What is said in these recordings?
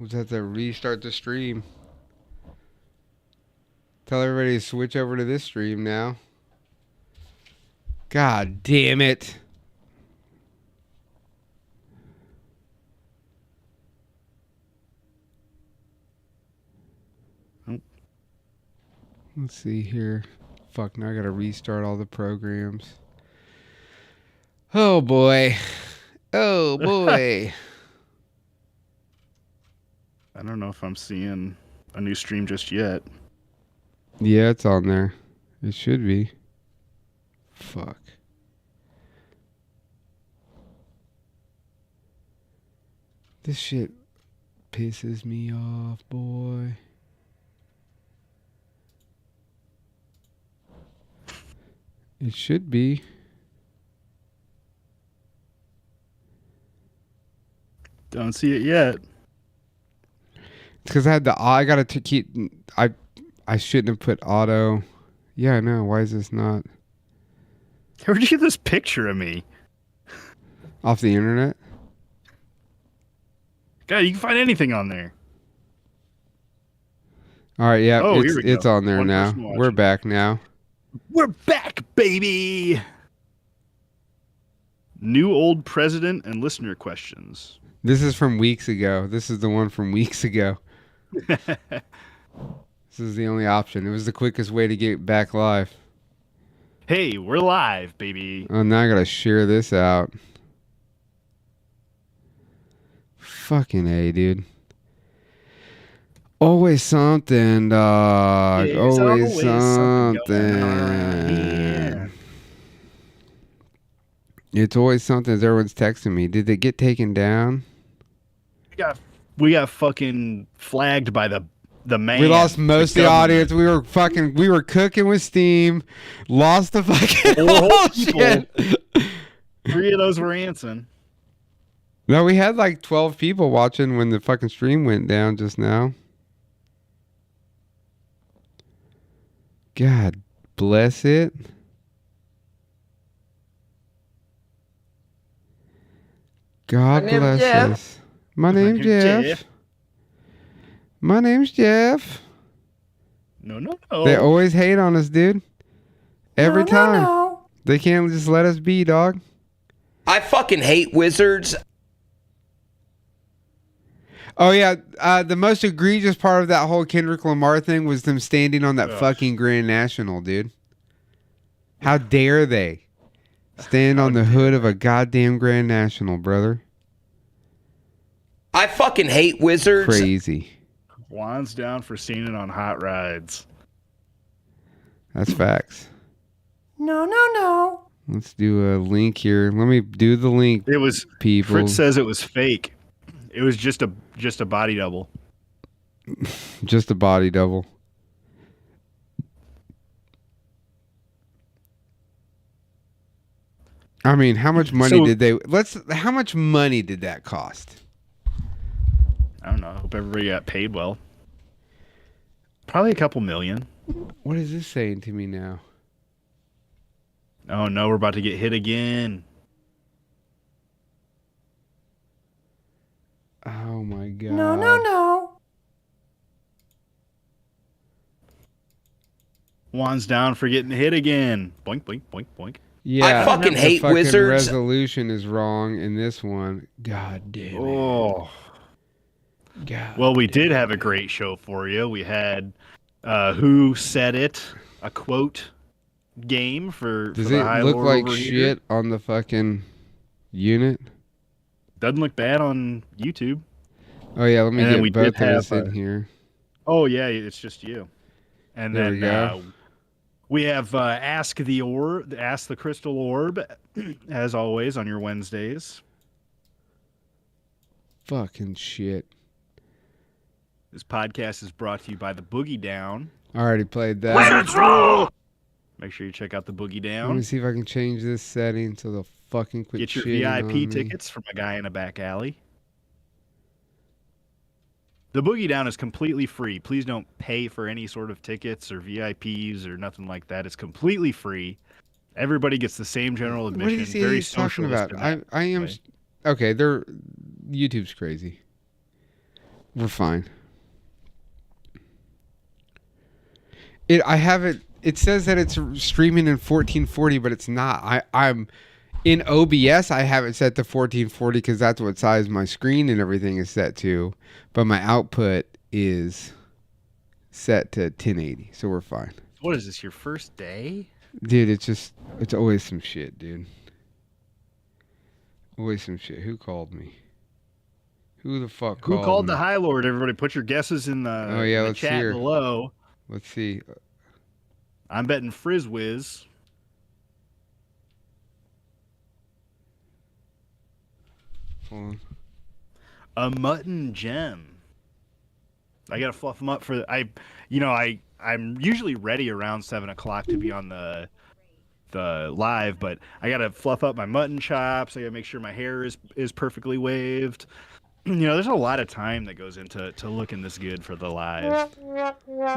We'll just have to restart the stream. Tell everybody to switch over to this stream now. God damn it. Let's see here. Fuck, now I gotta restart all the programs. Oh boy. Oh boy. I don't know if I'm seeing a new stream just yet. Yeah, it's on there. It should be. Fuck. This shit pisses me off, boy. It should be. Don't see it yet. It's because I gotta keep. I shouldn't have put auto. Yeah, I know. Why is this not Where'd you get this picture of me? off the internet? God, you can find anything on there. All right, yeah, Oh, here we it's go. on there One now. person watching. We're back now. We're back, baby! New old president and listener questions. This is from weeks ago. This is the one from weeks ago. This is the only option. It was the quickest way to get back live. Hey, we're live, baby. Oh, now I gotta share this out. Fucking A, dude. Always something, dog. There's Always something something. going on here. It's always something. Everyone's texting me. Did they get taken down? We got fucking flagged by the man. We lost most of the audience. We were cooking with steam. Lost the fucking whole shit. 3 of those were Anson. No, we had like 12 people watching when the fucking stream went down just now. God bless it. God bless us. My name's Jeff. My name's Jeff. No. They always hate on us, dude. Every time. No. They can't just let us be, dog. I fucking hate wizards. Oh, yeah. The most egregious part of that whole Kendrick Lamar thing was them standing on that fucking Grand National, dude. How dare they stand on the hood of a goddamn Grand National, brother? I fucking hate wizards. Crazy. Juan's down for seeing it on Hot Rides. That's facts. No. Let's do a link here. Let me do the link. It was people. Fritz says it was fake. It was just a body double. Just a body double. I mean, how much money how much money did that cost? I don't know. I hope everybody got paid well. Probably a couple million. What is this saying to me now? Oh no, we're about to get hit again. Oh my god. No. Juan's down for getting hit again. Boink, boink, boink, boink. Yeah, I fucking hate fucking wizards. Resolution is wrong in this one. God damn it. Oh. God. Well, we did have a great show for you. We had Who Said It, a quote game for Does the it High look Lord like over here. shit on the fucking unit? Doesn't look bad on YouTube. Oh yeah, let me And we get did both of us have, in here. Oh yeah, it's just you. And There then we go. we have Ask the Crystal Orb, as always on your Wednesdays. Fucking shit. This podcast is brought to you by the Boogie Down. I already played that. Wizards rule! Make sure you check out the Boogie Let me Down. see if I can change this setting so they'll fucking quit Get your shitting on me. VIP tickets from a guy in a back alley. The Boogie Down is completely free. Please don't pay for any sort of tickets or VIPs or nothing like that. It's completely free. Everybody gets the same general What admission. is he Very talking socialist about? in that I am way. okay. YouTube's crazy. We're fine. It says that it's streaming in 1440, but it's not. I'm in OBS. I have it set to 1440 because that's what size my screen and everything is set to. But my output is set to 1080, so we're fine. What is this? Your first day? Dude, it's always some shit, dude. Always some shit. Who called me? Who the fuck called me? Who called the High Lord? Everybody, put your guesses in the chat below. Let's see. I'm betting Frizzwiz. Hold on. A mutton gem. I gotta fluff them up for I'm usually ready around 7:00 to be on the live, but I gotta fluff up my mutton chops. I gotta make sure my hair is perfectly waved. There's a lot of time that goes into looking this good for the live.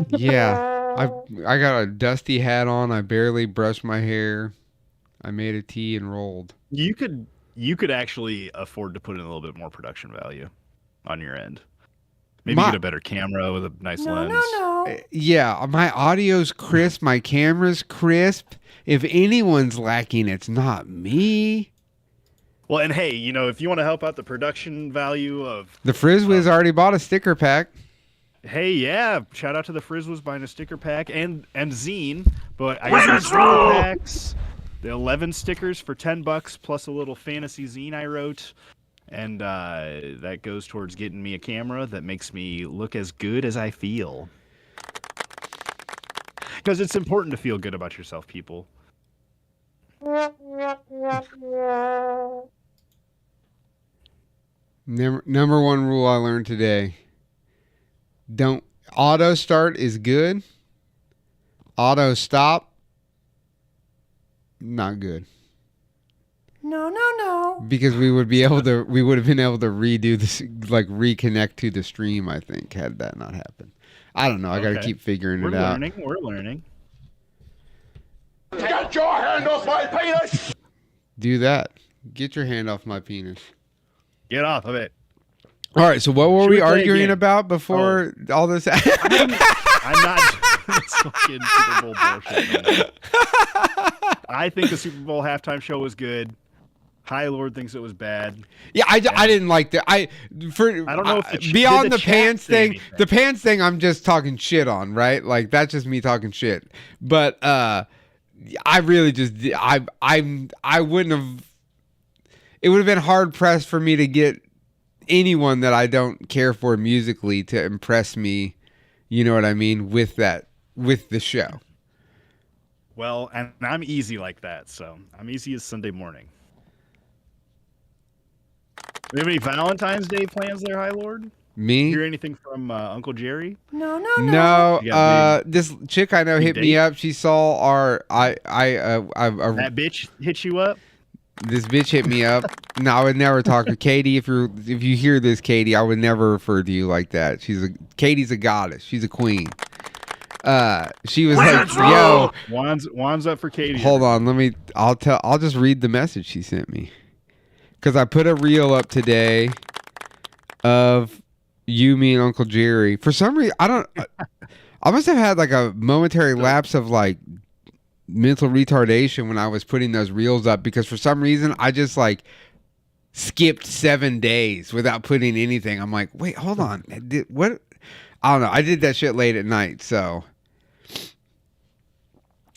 Yeah, I got a dusty hat on. I barely brushed my hair. I made a tea and rolled. You could actually afford to put in a little bit more production value on your end. Maybe get a better camera with a nice lens. No. Yeah, my audio's crisp. My camera's crisp. If anyone's lacking, it's not me. Well, and hey, if you want to help out the production value of... The Frizzwiz already bought a sticker pack. Hey, yeah. Shout out to the Frizzwiz buying a sticker pack and zine. But I got some sticker packs. The 11 stickers for $10 plus a little fantasy zine I wrote. And that goes towards getting me a camera that makes me look as good as I feel. Because it's important to feel good about yourself, people. Number one rule I learned today. Don't auto start is good. Auto stop, not good. No. Because we would have been able to redo this, like reconnect to the stream, I think, had that not happened. I don't know. I got to keep figuring it out. We're learning. Get your hand off my penis! Do that. Get your hand off my penis. Get off of it. All right. So what were we arguing again? about before all this? I'm not doing this fucking Super Bowl bullshit, man. I think the Super Bowl halftime show was good. High Lord thinks it was bad. Yeah, I didn't like that. I don't know if beyond the chat pants say thing. anything? The pants thing, I'm just talking shit on, right? Like that's just me talking shit. But I really just I wouldn't have. It would have been hard pressed for me to get anyone that I don't care for musically to impress me. You know what I mean with the show. Well, and I'm easy like that, so I'm easy as Sunday morning. Do you have any Valentine's Day plans there, High Lord? Me? Hear anything from Uncle Jerry? No. No, this chick I know hit me date? up. She saw our That bitch hit you up? This bitch hit me up. No, I would never talk to Katie. If you hear this, Katie, I would never refer to you like that. Katie's a goddess. She's a queen. She was like, "Yo, Juan's up for Katie." Hold on, I'll just read the message she sent me. Cause I put a reel up today of you, me, and Uncle Jerry. For some reason, I must have had like a momentary lapse of like mental retardation when I was putting those reels up, because for some reason I just like skipped 7 days without putting anything. I'm like, wait, hold on. What? I don't know. I did that shit late at night, so.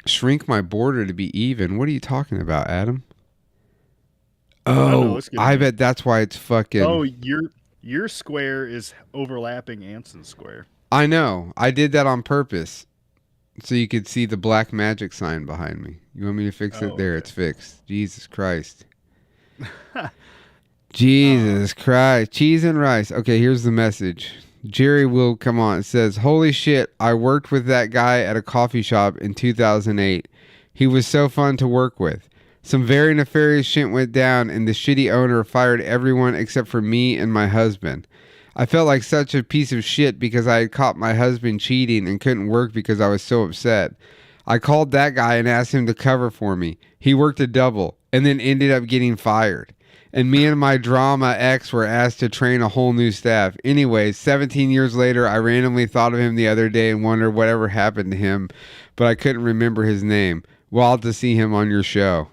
Shrink my border to be even. What are you talking about, Adam? Oh, I bet that's why it's fucking. Oh, your square is overlapping Anson's square. I know. I did that on purpose, so you could see the black magic sign behind me. You want me to fix it? There, okay. It's fixed. Jesus Christ. Jesus Christ. Cheese and rice. Okay, here's the message. Jerry will come on. It says, "Holy shit, I worked with that guy at a coffee shop in 2008. He was so fun to work with. Some very nefarious shit went down, and the shitty owner fired everyone except for me and my husband. I felt like such a piece of shit because I had caught my husband cheating and couldn't work because I was so upset. I called that guy and asked him to cover for me. He worked a double and then ended up getting fired. And me and my drama ex were asked to train a whole new staff. Anyways, 17 years later, I randomly thought of him the other day and wondered whatever happened to him, but I couldn't remember his name. Wild to see him on your show.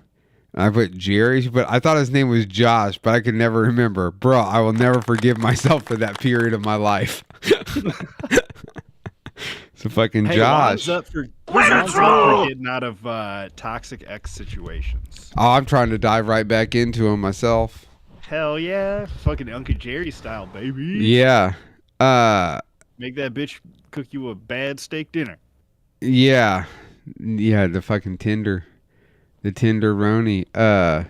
I put Jerry, but I thought his name was Josh, but I could never remember. Bro, I will never forgive myself for that period of my life. So fucking Josh. Up for getting out of toxic ex situations. Oh, I'm trying to dive right back into him myself. Hell yeah. Fucking Uncle Jerry style, baby. Yeah. Make that bitch cook you a bad steak dinner. Yeah. Yeah, the fucking Tinder. The Tenderoni. A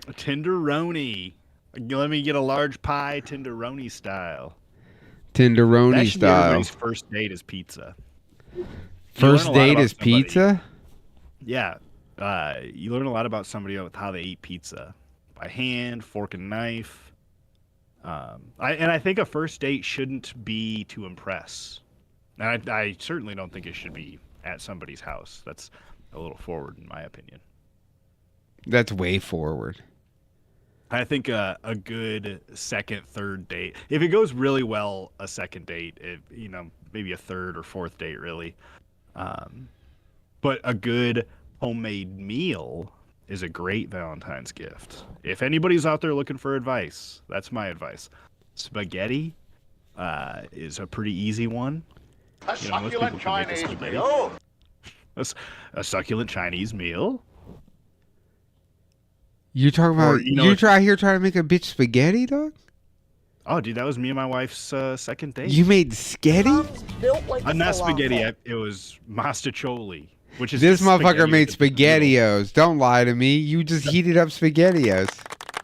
Tenderoni. Let me get a large pie Tenderoni style. Tenderoni That should be style. everybody's first date is pizza. First date is pizza? Yeah. You learn a lot about somebody with how they eat pizza. By hand, fork and knife. I think a first date shouldn't be to impress. And I certainly don't think it should be at somebody's house. That's a little forward in my opinion. That's way forward. I think a good second, third date. If it goes really well, a second date. Maybe a third or fourth date, really. But a good homemade meal is a great Valentine's gift. If anybody's out there looking for advice, that's my advice. Spaghetti is a pretty easy one. A succulent Chinese meal. A succulent Chinese meal. You talking about trying to make a bitch spaghetti, dog? Oh, dude, that was me and my wife's second date. You made spaghetti? Not spaghetti. It was mastacholi, which is this motherfucker made spaghettios. Don't lie to me. You just heated up spaghettios.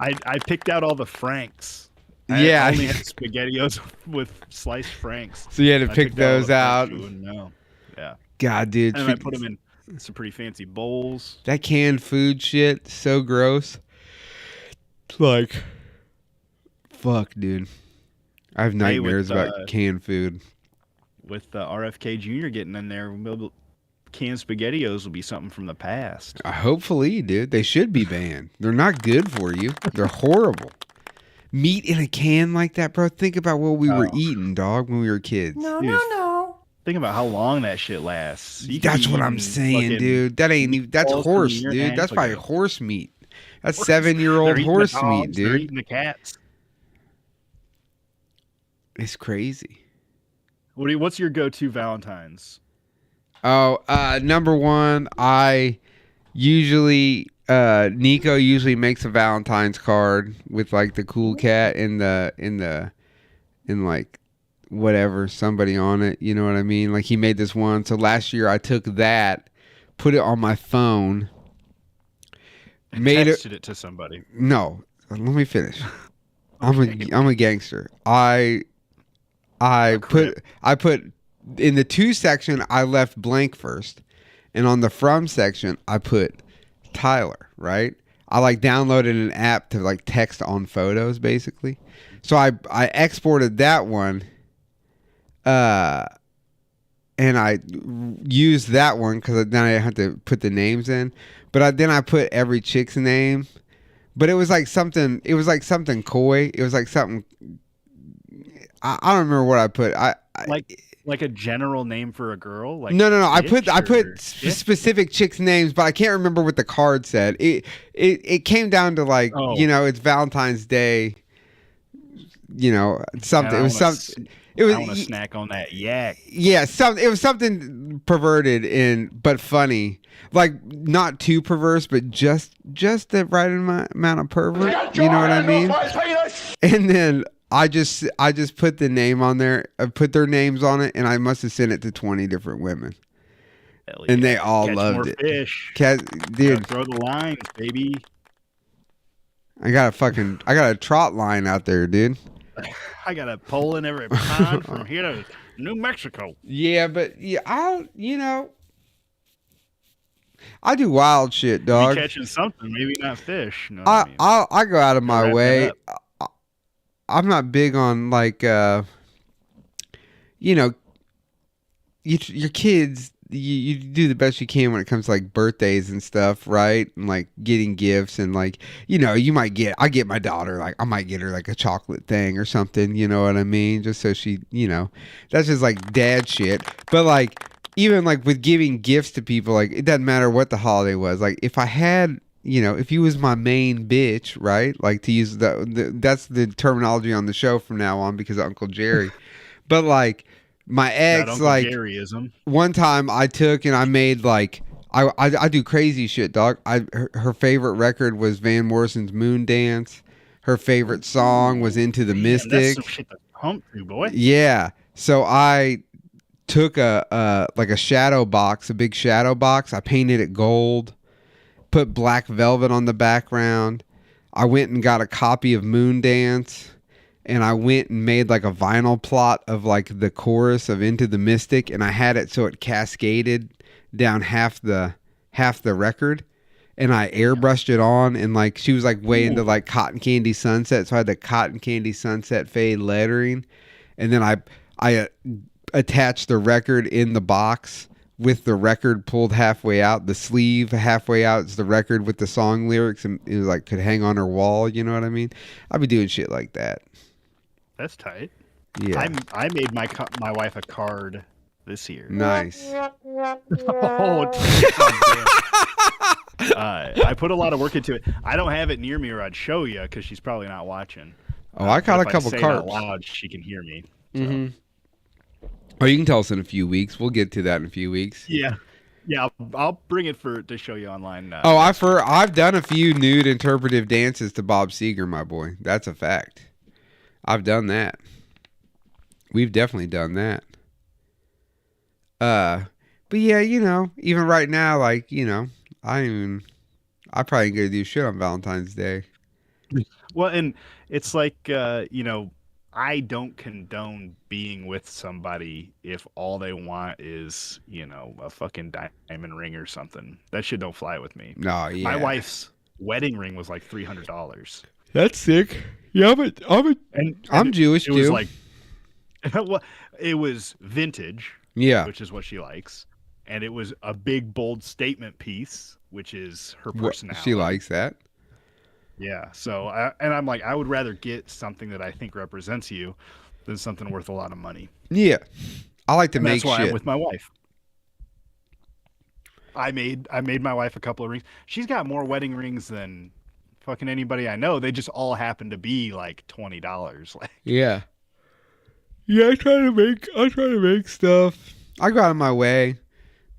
I picked out all the franks. I only had spaghettios with sliced franks. So you had to pick those out. No. Yeah. God, dude. And I put them in some pretty fancy bowls. That canned food shit, so gross. Like, fuck, dude. I have nightmares about canned food. With RFK Jr. getting in there, canned SpaghettiOs will be something from the past. Hopefully, dude. They should be banned. They're not good for you. They're horrible. Meat in a can like that, bro. Think about what we were eating, dog, when we were kids. No, no, no. Think about how long that shit lasts. That's what I'm saying, dude. That ain't even. That's horse, dude. That's probably horse meat. That's 7-year-old horse meat, dude. They're eating the cats. It's crazy. What's your go-to Valentine's? Oh, number one, I usually Nico usually makes a Valentine's card with like the cool cat in like whatever, somebody on it, you know what I mean? Like he made this one. So last year I took that, put it on my phone, texted it to somebody. No, let me finish. I'm a gangster. I put in the to section I left blank first, and on the from section I put Tyler, right? I like downloaded an app to like text on photos basically. So I exported that one and I used that one because then I had to put the names in. But then I put every chick's name. But it was like something coy. It was like something. I don't remember what I put. Like a general name for a girl. Like no. I put specific chicks' names, but I can't remember what the card said. It came down to like it's Valentine's Day. Something. It was something. I want to snack on that yak. Yeah, it was something perverted but funny. Like not too perverse, but just the right amount of pervert. You know what I mean? And then I just put the name on there. I put their names on it, and I must have sent it to 20 different women. Yeah. And they all loved it. Fish. Dude, throw the lines, baby. I got a trot line out there, dude. I got a pole in every pond from here to New Mexico. Yeah, but I do wild shit, dog. Be catching something, maybe not fish. You know I go out of my way. I'm not big on like your kids. you do the best you can when it comes to like birthdays and stuff, right? And like getting gifts and like, you know, I get my daughter, like I might get her like a chocolate thing or something, you know what I mean? Just so she, you know, that's just like dad shit. But like, even like with giving gifts to people, like it doesn't matter what the holiday was. Like if I had, you know, if you was my main bitch, right? Like to use that's the terminology on the show from now on because of Uncle Jerry. But like my ex, like Jerryism. one time I took and I made like I do crazy shit, dog. Her favorite record was Van Morrison's Moon Dance. Her favorite song was Into the Mystic. That's some shit to pump through, boy. Yeah. So I took a shadow box, a big shadow box. I painted it gold, put black velvet on the background. I went and got a copy of Moon Dance, and I went and made like a vinyl plot of like the chorus of Into the Mystic, and I had it so it cascaded down half the record, and I airbrushed it on, and like she was like way into like Cotton Candy Sunset, so I had the Cotton Candy Sunset fade lettering, and then I attached the record in the box with the record pulled halfway out, the sleeve halfway out. It's the record with the song lyrics, and it was like could hang on her wall. You know what I mean? I'd be doing shit like that. That's tight. Yeah, I made my wife a card this year. nice. Oh, I put a lot of work into it. I don't have it near me, or I'd show you because she's probably not watching. Oh, I got a if couple say cards. It out loud, she can hear me. So. Mm-hmm. Oh, you can tell us in a few weeks. We'll get to that in a few weeks. Yeah. I'll bring it to show you online. I've done a few nude interpretive dances to Bob Seger, my boy. That's a fact. I've done that. We've definitely done that. But yeah, you know, even right now, like, you know, I probably ain't gonna do shit on Valentine's Day. Well, and it's like, you know, I don't condone being with somebody if all they want is, you know, a fucking diamond ring or something. That shit don't fly with me. No, yeah. My wife's wedding ring was like $300. That's sick. Yeah, but I'm Jewish it too. was like, well, it was vintage. Yeah. Which is what she likes. And it was a big, bold statement piece, which is her personality. She likes that. Yeah. So, I'm like, I would rather get something that I think represents you than something worth a lot of money. Yeah. I like to make that's why shit. I'm with my wife. I made my wife a couple of rings. She's got more wedding rings than fucking anybody I know. They just all happen to be like $20. Like, yeah. Yeah, I try to make stuff. I go out of my way,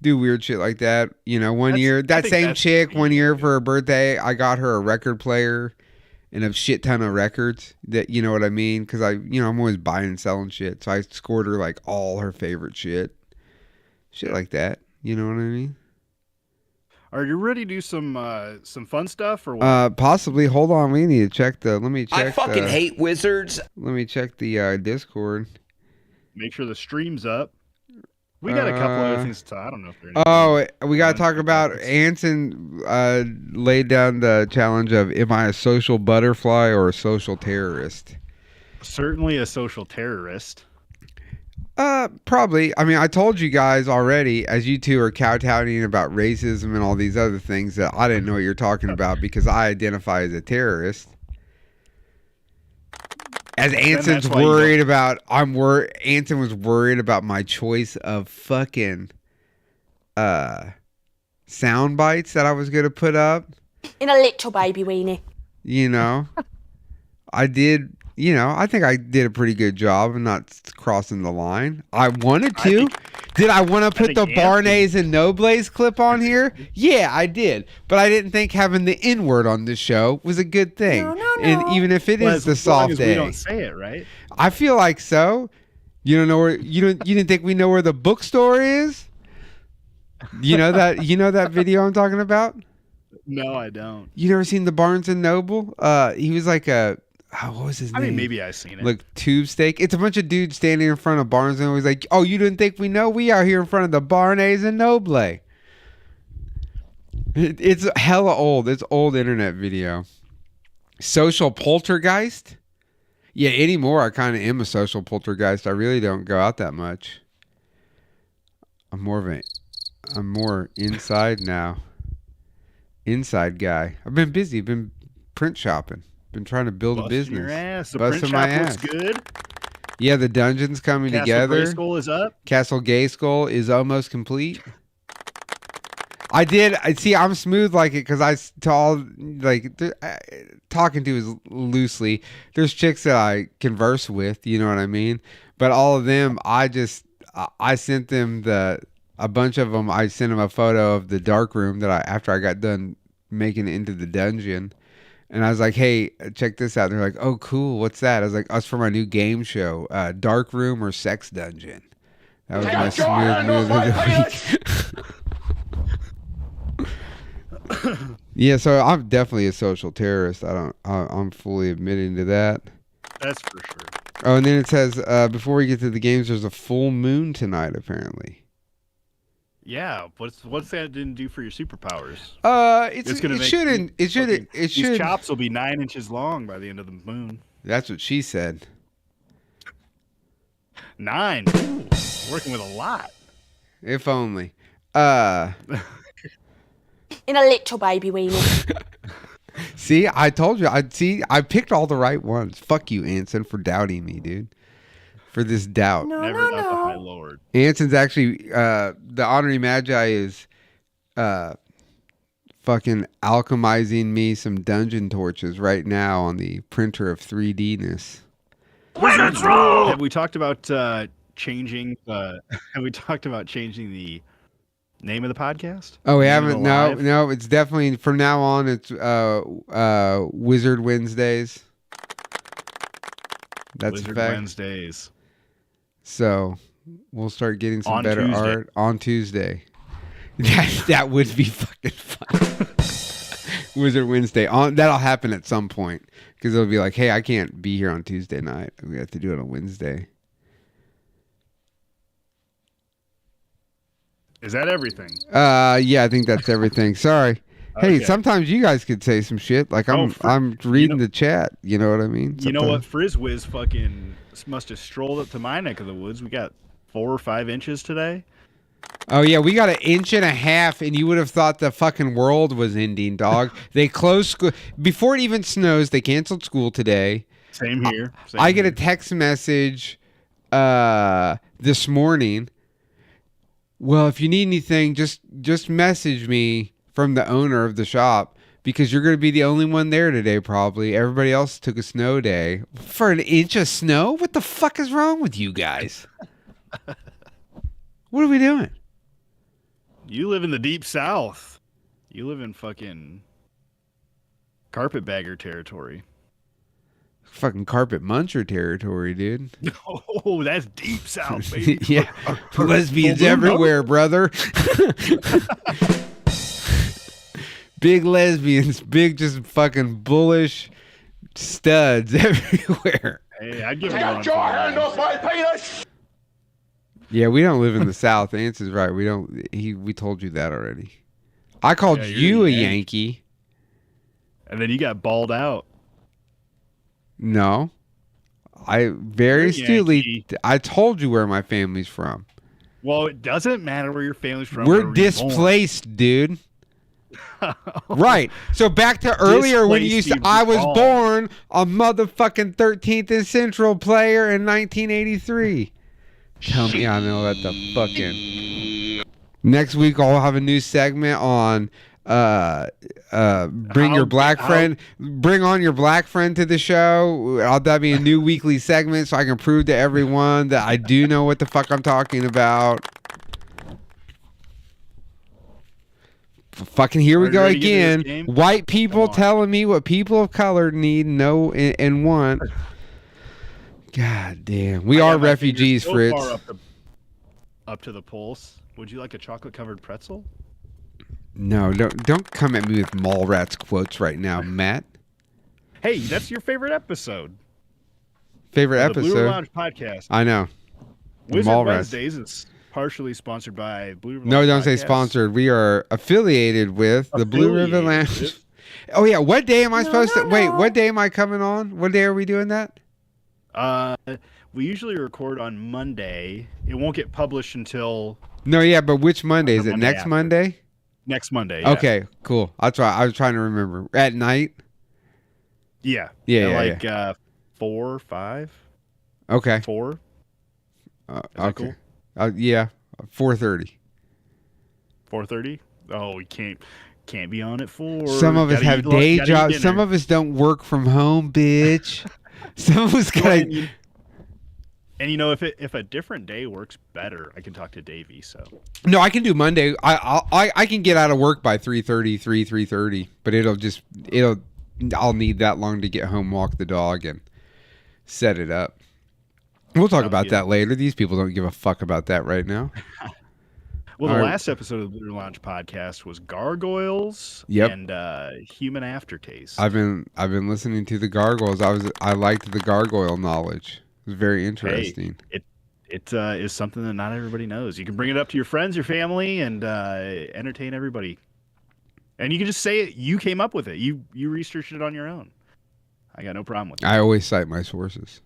do weird shit like that. You know, one year, that same chick, one year for her birthday, I got her a record player and a shit ton of records. That, you know what I mean? Because I'm always buying and selling shit. So I scored her like all her favorite shit like that. You know what I mean? Are you ready to do some fun stuff or what? Possibly. Hold on, we need to check let me check. I fucking hate wizards. Let me check the Discord. Make sure the stream's up. We got a couple other things to talk. I don't know if they're we got to talk about Anson laid down the challenge of, am I a social butterfly or a social terrorist? Certainly a social terrorist. Probably. I mean, I told you guys already, as you two are kowtowing about racism and all these other things, that I didn't know what you're talking about because I identify as a terrorist. As Anson's worried about, Anson was worried about my choice of fucking sound bites that I was gonna put up. In a little baby weenie. You know, I did. You know, I think I did a pretty good job of not crossing the line. I wanted to. Did I want to put the Barnays and Nobles clip on here? Yeah, I did. But I didn't think having the N-word on this show was a good thing. No. And even if it is the soft as day. We don't say it, right? I feel like so. You don't know where you didn't think we know where the bookstore is? You know that video I'm talking about? No, I don't. You never seen the Barnes and Noble? He was like a what was his name? I mean, maybe I've seen it. Like tube steak. It's a bunch of dudes standing in front of Barnes and Noble. He's like, "Oh, you didn't think we know? We out here in front of the Barnays and Noble." It's hella old. It's old internet video. Social poltergeist? Yeah, anymore I kind of am a social poltergeist. I really don't go out that much. I'm more of an I'm more inside now. Inside guy. I've been busy. Been print shopping. Been trying to build a Busting business. your ass. The Busting print my shop looks ass. good. Yeah, the dungeon's coming Castle together. Grayskull is up. Castle Gay Skull is almost complete. I see. I'm smooth like it because talking to is loosely. There's chicks that I converse with, you know what I mean. But all of them, I sent them a bunch of them. I sent them a photo of the dark room after I got done making it into the dungeon, and I was like, "Hey, check this out." They're like, "Oh, cool. What's that?" I was like, "Us for my new game show, Dark Room or Sex Dungeon." That was my smooth move of the week. Yeah, so I'm definitely a social terrorist. I'm fully admitting to that. That's for sure. Oh, and then it says before we get to the games, there's a full moon tonight. Apparently. Yeah, what's that didn't do for your superpowers? It should. These chops will be 9 inches long by the end of the moon. That's what she said. 9. Ooh, working with a lot. If only. In a little baby weenie. See, I told you. I picked all the right ones. Fuck you, Anson, for doubting me, dude. For this doubt. No, Never no, doubt the High no. Lord. Anson's actually the honorary magi is fucking alchemizing me some dungeon torches right now on the printer of 3D-ness. Have we talked about changing? Have we talked about changing the name of the podcast? Oh, we Name of haven't. the live? No. It's definitely from now on. It's Wizard Wednesdays. That's Wizard a fact. Wednesdays. So we'll start getting some On better Tuesday. art on Tuesday. That would be fucking fun. Wizard Wednesday that'll happen at some point because it'll be like, hey, I can't be here on Tuesday night. We have to do it on Wednesday. Is that everything? Yeah, I think that's everything. Sorry. Hey, Okay. sometimes you guys could say some shit. Like I'm reading the chat. You know what I mean? You know what? Sometimes. Frizzwiz fucking must have strolled up to my neck of the woods. We got 4 or 5 inches today. Oh yeah, we got 1.5 inches, and you would have thought the fucking world was ending, dog. They closed school before it even snows. They canceled school today. Same here. I get a text message this morning. Well, if you need anything, just message me from the owner of the shop because you're going to be the only one there today probably. Everybody else took a snow day. For 1 inch of snow? What the fuck is wrong with you guys? What are we doing? You live in the deep south. You live in fucking carpetbagger territory. Fucking carpet muncher territory, dude. Oh, that's deep south, baby. Yeah. Lesbians everywhere, brother. Big lesbians, big just fucking bullish studs everywhere. Hey, I'd give him Get your hand off my penis! Yeah, we don't live in the South. Ants is right. We don't. We told you that already. I called you a Yankee. And then you got balled out. No, I very You're a astutely. Yankee. I told you where my family's from. Well, it doesn't matter where your family's from. We're where were you born. displaced, dude. Right. So back to earlier when you Displaced said I was born a motherfucking 13th and Central player in 1983. Tell me I know that the fucking. Next week I'll have a new segment on bring your black friend, bring on your black friend to the show. That'll be a new weekly segment so I can prove to everyone that I do know what the fuck I'm talking about. Fucking here we go again. White people telling me what people of color need, know, and want. God damn. We are refugees, so Fritz. far up to the pulse. Would you like a chocolate covered pretzel? No, don't come at me with Mallrats quotes right now, Matt. Hey, that's your favorite episode. Favorite of the Blue episode? Lounge podcast. I know. Wizard Mallrats. Wednesdays is partially sponsored by Blue River No, Lounge don't say Podcast. sponsored. We are affiliated with the Blue River Lounge. Affiliated Oh yeah, what day am I supposed to? no, Wait, no. what day am I coming on? What day are we doing that? we usually record on Monday. It won't get published until No, yeah, but which Monday? Is it Monday next after. Monday? next Monday. Yeah. Okay, cool. I'll try. I was trying to remember. At night? Yeah. Yeah, At yeah, 4, 5, Okay. 4. that Okay. cool? Yeah, 4:30. 4:30. Oh, we can't be on at 4. Some of us Gotta have eat day gotta eat jobs. Some dinner. of us don't work from home, bitch. Some of us Well, gotta. and you know, if a different day works better, I can talk to Davey. So No, I can do Monday. I can get out of work by 3:30, but I'll need that long to get home, walk the dog, and set it up. We'll talk about that later. These people don't give a fuck about that right now. well, the last episode of the Blue Lounge podcast was gargoyles and human aftertaste. I've been listening to the gargoyles. I liked the gargoyle knowledge. It was very interesting. Hey, it is something that not everybody knows. You can bring it up to your friends, your family, and entertain everybody. And you can just say it. You came up with it. You researched it on your own. I got no problem with it. I always cite my sources.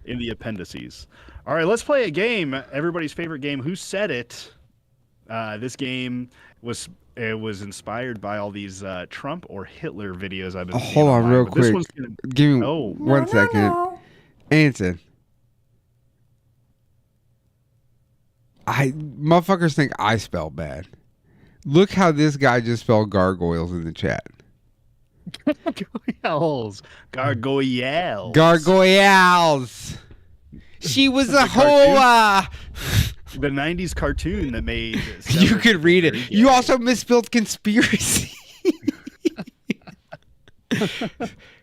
In the appendices. All right, let's play a game. Everybody's favorite game. Who said it? This game was inspired by all these Trump or Hitler videos I've been seeing. Hold on, online, real but this quick. one's gonna- Give me Oh. one second. No. Anson. Motherfuckers think I spell bad. Look how this guy just spelled gargoyles in the chat. Gargoyles. Gargoyles. She was a cartoon? hoa. The 90s cartoon that made You several could read it. people very You gay. also misspelled conspiracy.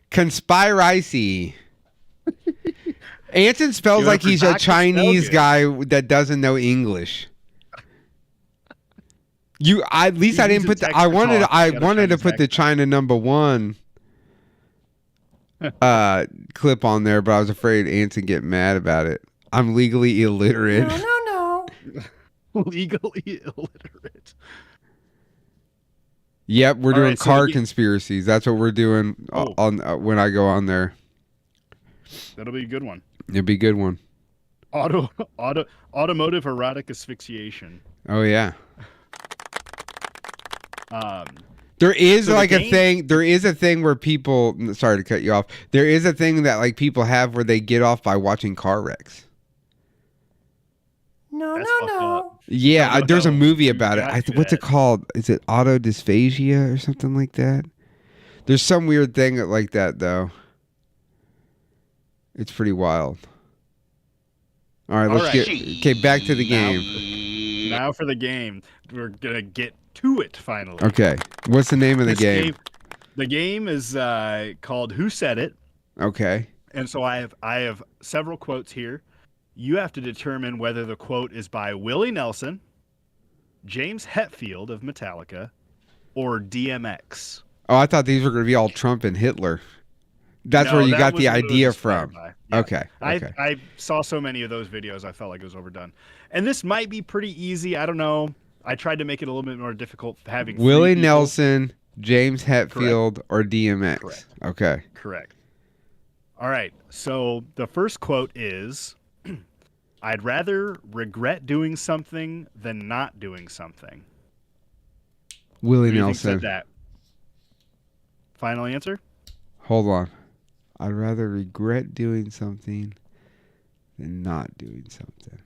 Conspiracy. Anson spells You like went he's for a Dr. Chinese Spellgood. guy that doesn't know English. At least I didn't put the. I wanted to put the China #1 clip on there, but I was afraid Anson get mad about it. I'm legally illiterate. No. Legally illiterate. Yep, we're All doing right, so car the- conspiracies. That's what we're doing Oh. on when I go on there. That'll be a good one. It'd be a good one. Automotive erotic asphyxiation. Oh yeah. Um, There is So the like a game- thing. There is a thing where people. Sorry to cut you off. There is a thing that like people have where they get off by watching car wrecks. No. That's No. fucked No. up. Yeah, No, there's a no, movie you about it. gotta do What's it that. called? Is it autodysphagia or something like that? There's some weird thing like that though. It's pretty wild. All right, let's right. get back to the game. Now for the game. We're gonna get to it finally. Okay, what's the name of the This game? The game is called Who Said It? Okay. And so I have several quotes here. You have to determine whether the quote is by Willie Nelson, James Hetfield of Metallica, or DMX. Oh, I thought these were going to be all Trump and Hitler. That's No, where you that got was the what it was idea inspired from. by. Yeah. Okay. Okay. I saw so many of those videos, I felt like it was overdone. And this might be pretty easy. I don't know. I tried to make it a little bit more difficult having three Willie people. Nelson, James Hetfield, or DMX. Correct. Okay. Correct. All right. So the first quote is, I'd rather regret doing something than not doing something. Willie Who do you think Nelson. said that? Final answer? Hold on. I'd rather regret doing something than not doing something.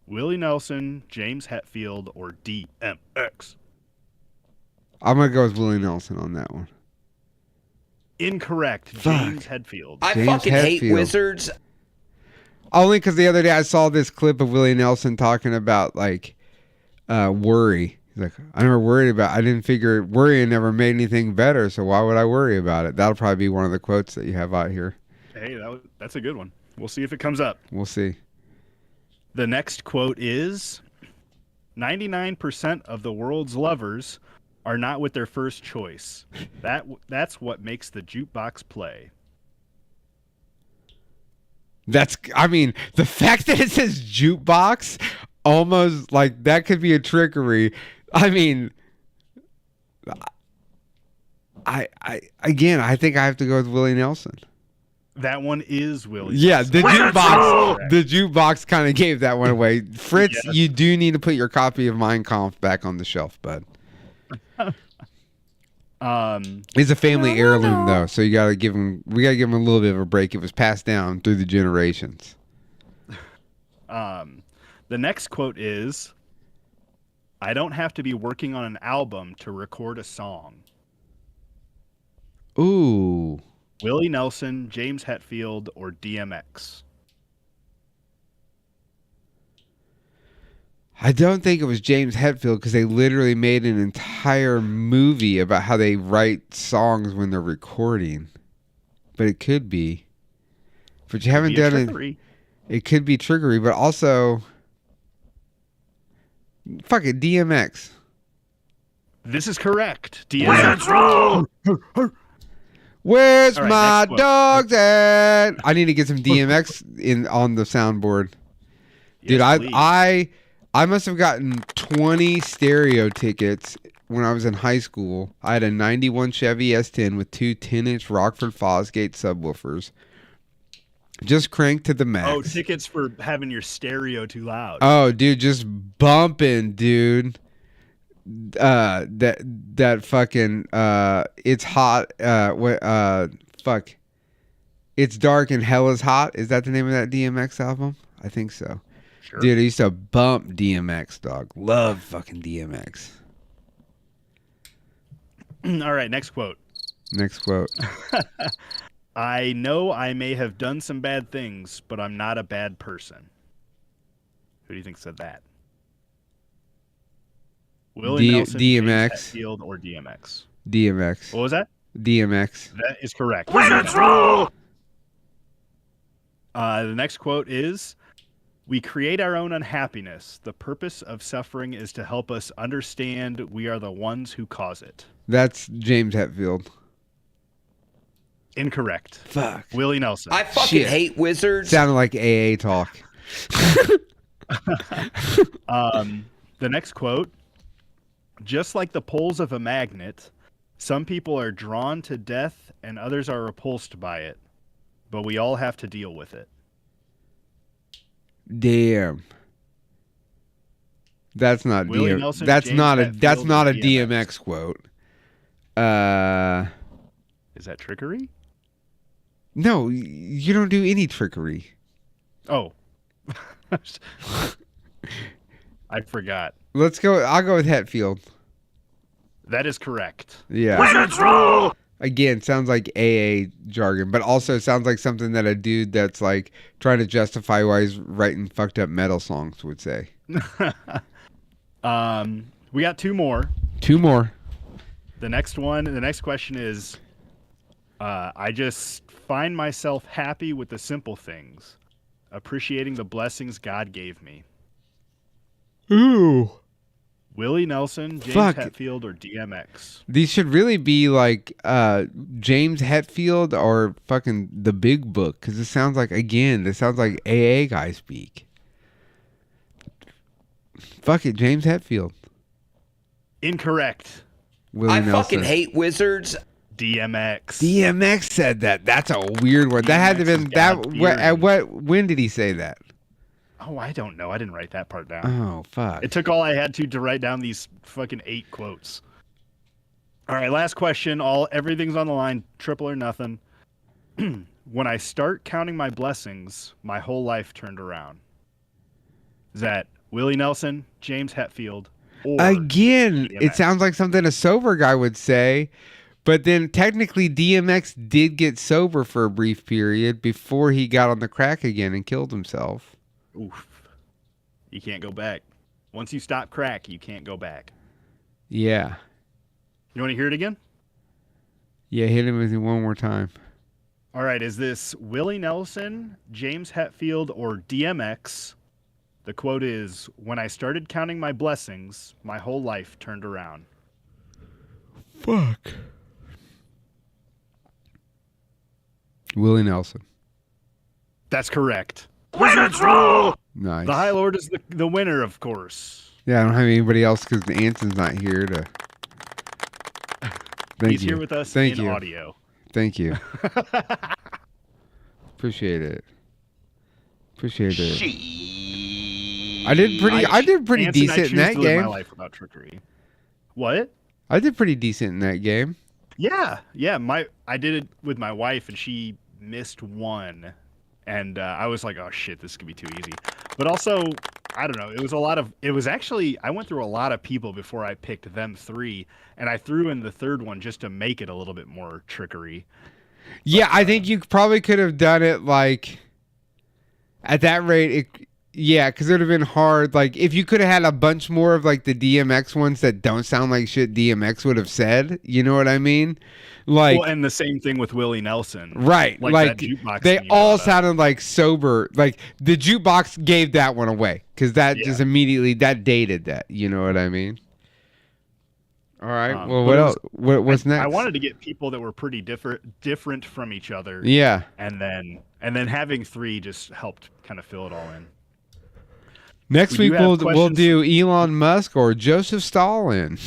Willie Nelson, James Hetfield, or DMX? I'm going to go with Willie Nelson on that one. Incorrect. Fuck. James Hetfield. I James fucking hate Hetfield. wizards. Only because the other day I saw this clip of Willie Nelson talking about like worry. He's like, I didn't figure worrying never made anything better, so why would I worry about it? That'll probably be one of the quotes that you have out here. Hey, that's a good one. We'll see if it comes up. We'll see. The next quote is 99% of the world's lovers are not with their first choice. That's what makes the jukebox play. The fact that it says jukebox, almost like that could be a trickery. I mean, I think I have to go with Willie Nelson. That one is Willie. Yeah, Nelson. the jukebox kind of gave that one away. Fritz, Yes. you do need to put your copy of Mein Kampf back on the shelf, bud. It's a family heirloom though, so we gotta give him a little bit of a break. It was passed down through the generations. The next quote is, "I don't have to be working on an album to record a song." Ooh. Willie Nelson, James Hetfield, or DMX? I don't think it was James Hetfield because they literally made an entire movie about how they write songs when they're recording. But it could be. But you haven't done it. It could be trickery, but also, fuck it, DMX. This is correct. DMX. Where's All right, my next quote. dogs at? I need to get some DMX in on the soundboard. Dude, Yes, please. I must have gotten 20 stereo tickets when I was in high school. I had a 91 Chevy S10 with two 10-inch Rockford Fosgate subwoofers. Just cranked to the max. Oh, tickets for having your stereo too loud. Oh, dude, just bumping, dude. That fucking it's hot. Fuck. It's dark and hell is hot. Is that the name of that DMX album? I think so. Sure. Dude, I used to bump DMX, dog. Love fucking DMX. All right, next quote. Next quote. "I know I may have done some bad things, but I'm not a bad person." Who do you think said that? Willie Nelson, DMX. James Hetfield, or DMX? DMX. What was that? DMX. That is correct. The next quote is, "We create our own unhappiness. The purpose of suffering is to help us understand we are the ones who cause it." That's James Hetfield. Incorrect. Fuck. Willie Nelson. I fucking Shit. hate wizards. Sounded like AA talk. The next quote, "Just like the poles of a magnet, some people are drawn to death and others are repulsed by it, but we all have to deal with it." Damn. That's not Willie DMX. Nelson, That's James not a Hetfield, that's not a and DMX quote. Is that trickery? No, you don't do any trickery. Oh. I forgot. Let's go. I'll go with Hetfield. That is correct. Yeah. Again, sounds like AA jargon, but also sounds like something that a dude that's like trying to justify why he's writing fucked up metal songs would say. We got two more. Two more. The next question is, "I just find myself happy with the simple things, appreciating the blessings God gave me." Ooh. Willie Nelson, James Fuck. Hetfield, or DMX? These should really be like James Hetfield or fucking The Big Book, because this sounds like AA guy speak. Fuck it, James Hetfield. Incorrect. Willie I Nelson. fucking hate wizards. DMX. DMX said that. That's a weird one. That had to have been that. When did he say that? Oh, I don't know. I didn't write that part down. Oh fuck. It took all I had to write down these fucking 8 quotes. All right, last question. Everything's on the line. Triple or nothing. "When I start counting my blessings, my whole life turned around." Is that Willie Nelson, James Hetfield, or Again, DMX? it sounds like something a sober guy would say, but then technically DMX did get sober for a brief period before he got on the crack again and killed himself. Oof. You can't go back. Once you stop crack, you can't go back. Yeah. You want to hear it again? Yeah, hit him with it one more time. All right, is this Willie Nelson, James Hetfield, or DMX? The quote is, "When I started counting my blessings, my whole life turned around." Fuck. Willie Nelson. That's correct. Nice. The High Lord is the winner, of course. Yeah, I don't have anybody else because Anson's not here to. Thank He's you. here with us Thank in you. audio. Thank you. Appreciate it. Appreciate it. She. I did pretty Anson, I decent in choose that to live my game. life without trickery. What? I did pretty decent in that game. Yeah. I did it with my wife, and she missed one, and I was like, oh shit, this could be too easy. But also, I don't know. It was actually, I went through a lot of people before I picked them 3, and I threw in the third one just to make it a little bit more trickery. Yeah, I think you probably could have done it like at that rate. Because it would have been hard. Like if you could have had a bunch more of like the DMX ones that don't sound like shit DMX would have said. You know what I mean? Like, Well, and the same thing with Willie Nelson. right? Like that jukebox they thing you all brought up. sounded like sober. Like the jukebox gave that one away because that just immediately that dated that. You know what I mean? All right. Well, what else? What's next? I wanted to get people that were pretty different from each other. Yeah. And then having 3 just helped kind of fill it all in. Next We week do have we'll questions. do Elon Musk or Joseph Stalin.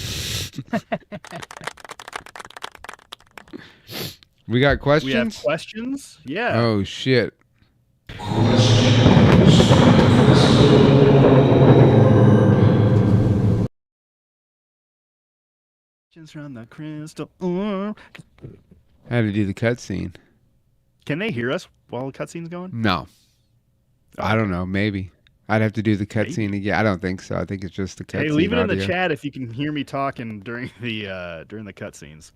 We got questions? We have questions? Yeah. Oh shit. Questions from the crystal orb. I had to do the cutscene. Can they hear us while the cutscene's going? No. I don't know. Maybe. I'd have to do the cutscene again. I don't think so. I think it's just the cutscene. Hey, leave it in the audio. chat if you can hear me talking during the cutscenes,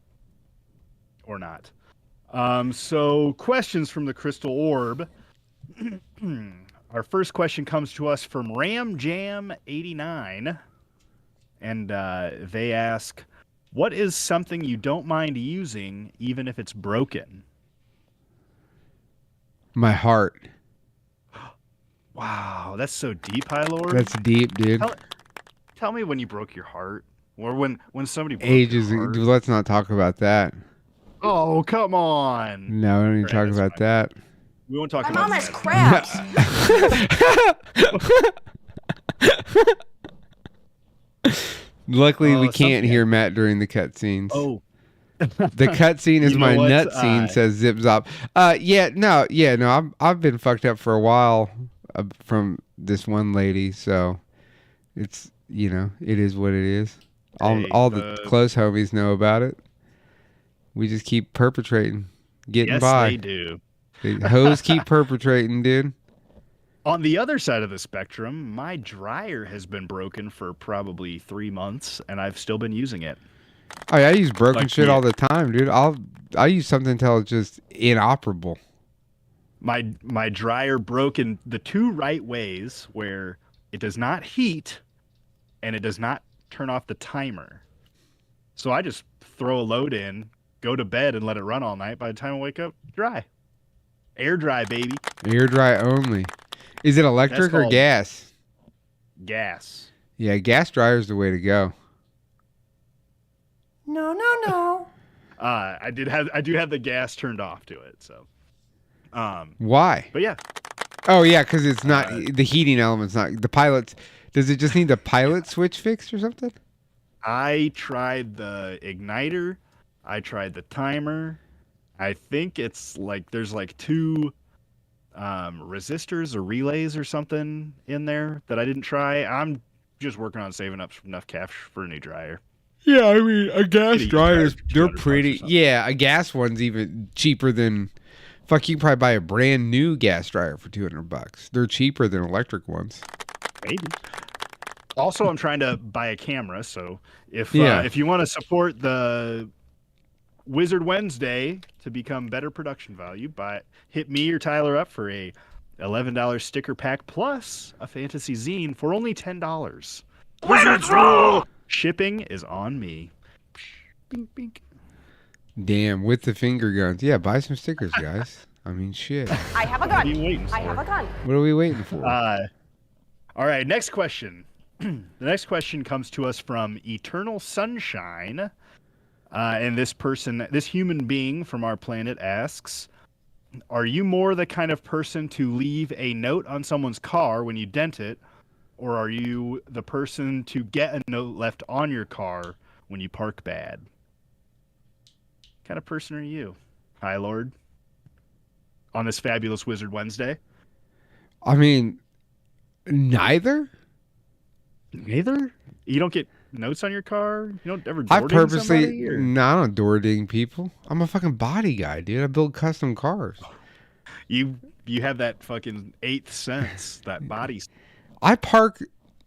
or not. So questions from the crystal orb. Our first question comes to us from RamJam89, and they ask, "What is something you don't mind using even if it's broken?" My heart. Wow, that's so deep, High Lord. That's deep, dude. Tell me when you broke your heart, or when somebody broke Ages. your heart. Let's not talk about that. Oh, come on. No, we don't even Right, talk that's about fine. that. We won't talk My about mom has that. crabs. Luckily, we can't something hear Matt during the cutscenes. Oh, The cutscene is You know my what? nut scene, says Zip Zop. No. I've been fucked up for a while from this one lady, so it's it is what it is. All the close homies know about it. We just keep perpetrating, getting yes, by. they do. The hoes keep perpetrating, dude. On the other side of the spectrum, my dryer has been broken for probably 3 months, and I've still been using it. Oh, yeah, I use broken Like shit you. all the time, dude. I use something until it's just inoperable. My dryer broke in the 2 right ways, where it does not heat and it does not turn off the timer. So I just throw a load in, go to bed, and let it run all night. By the time I wake up, dry. Air dry, baby. Air dry only. Is it electric or called- gas? Gas. Yeah, gas dryer's the way to go. No, no, no. I do have the gas turned off to it, so. Why? But yeah, Oh yeah, because it's not the heating element's not the pilot's. Does it just need the pilot switch fixed or something? I tried the igniter. I tried the timer. I think it's like there's like 2 resistors or relays or something in there that I didn't try. I'm just working on saving up enough cash for a new dryer. Yeah, I mean a gas Could have dryer used they're $200 or pretty. something. Yeah, a gas one's even cheaper than. Fuck, you can probably buy a brand new gas dryer for $200. They're cheaper than electric ones. Maybe. Also, I'm trying to buy a camera, so if Yeah. if you want to support the Wizard Wednesday to become better production value, hit me or Tyler up for a $11 sticker pack plus a fantasy zine for only $10. Wizards rule! Shipping is on me. Bink, bink. Damn, with the finger guns. Yeah, buy some stickers, guys. I mean, shit. I have a What are you gun. waiting for? I have a gun. What are we waiting for? All right, next question. The next question comes to us from Eternal Sunshine. And this human being from our planet asks, are you more the kind of person to leave a note on someone's car when you dent it, or are you the person to get a note left on your car when you park bad? What kind of person are you, High Lord? on this fabulous Wizard Wednesday? I mean, neither. Neither. You don't get notes on your car. You don't ever. I door ding purposely somebody, or- no, I don't door ding people. I'm a fucking body guy, dude. I build custom cars. You have that fucking eighth sense, that body. I park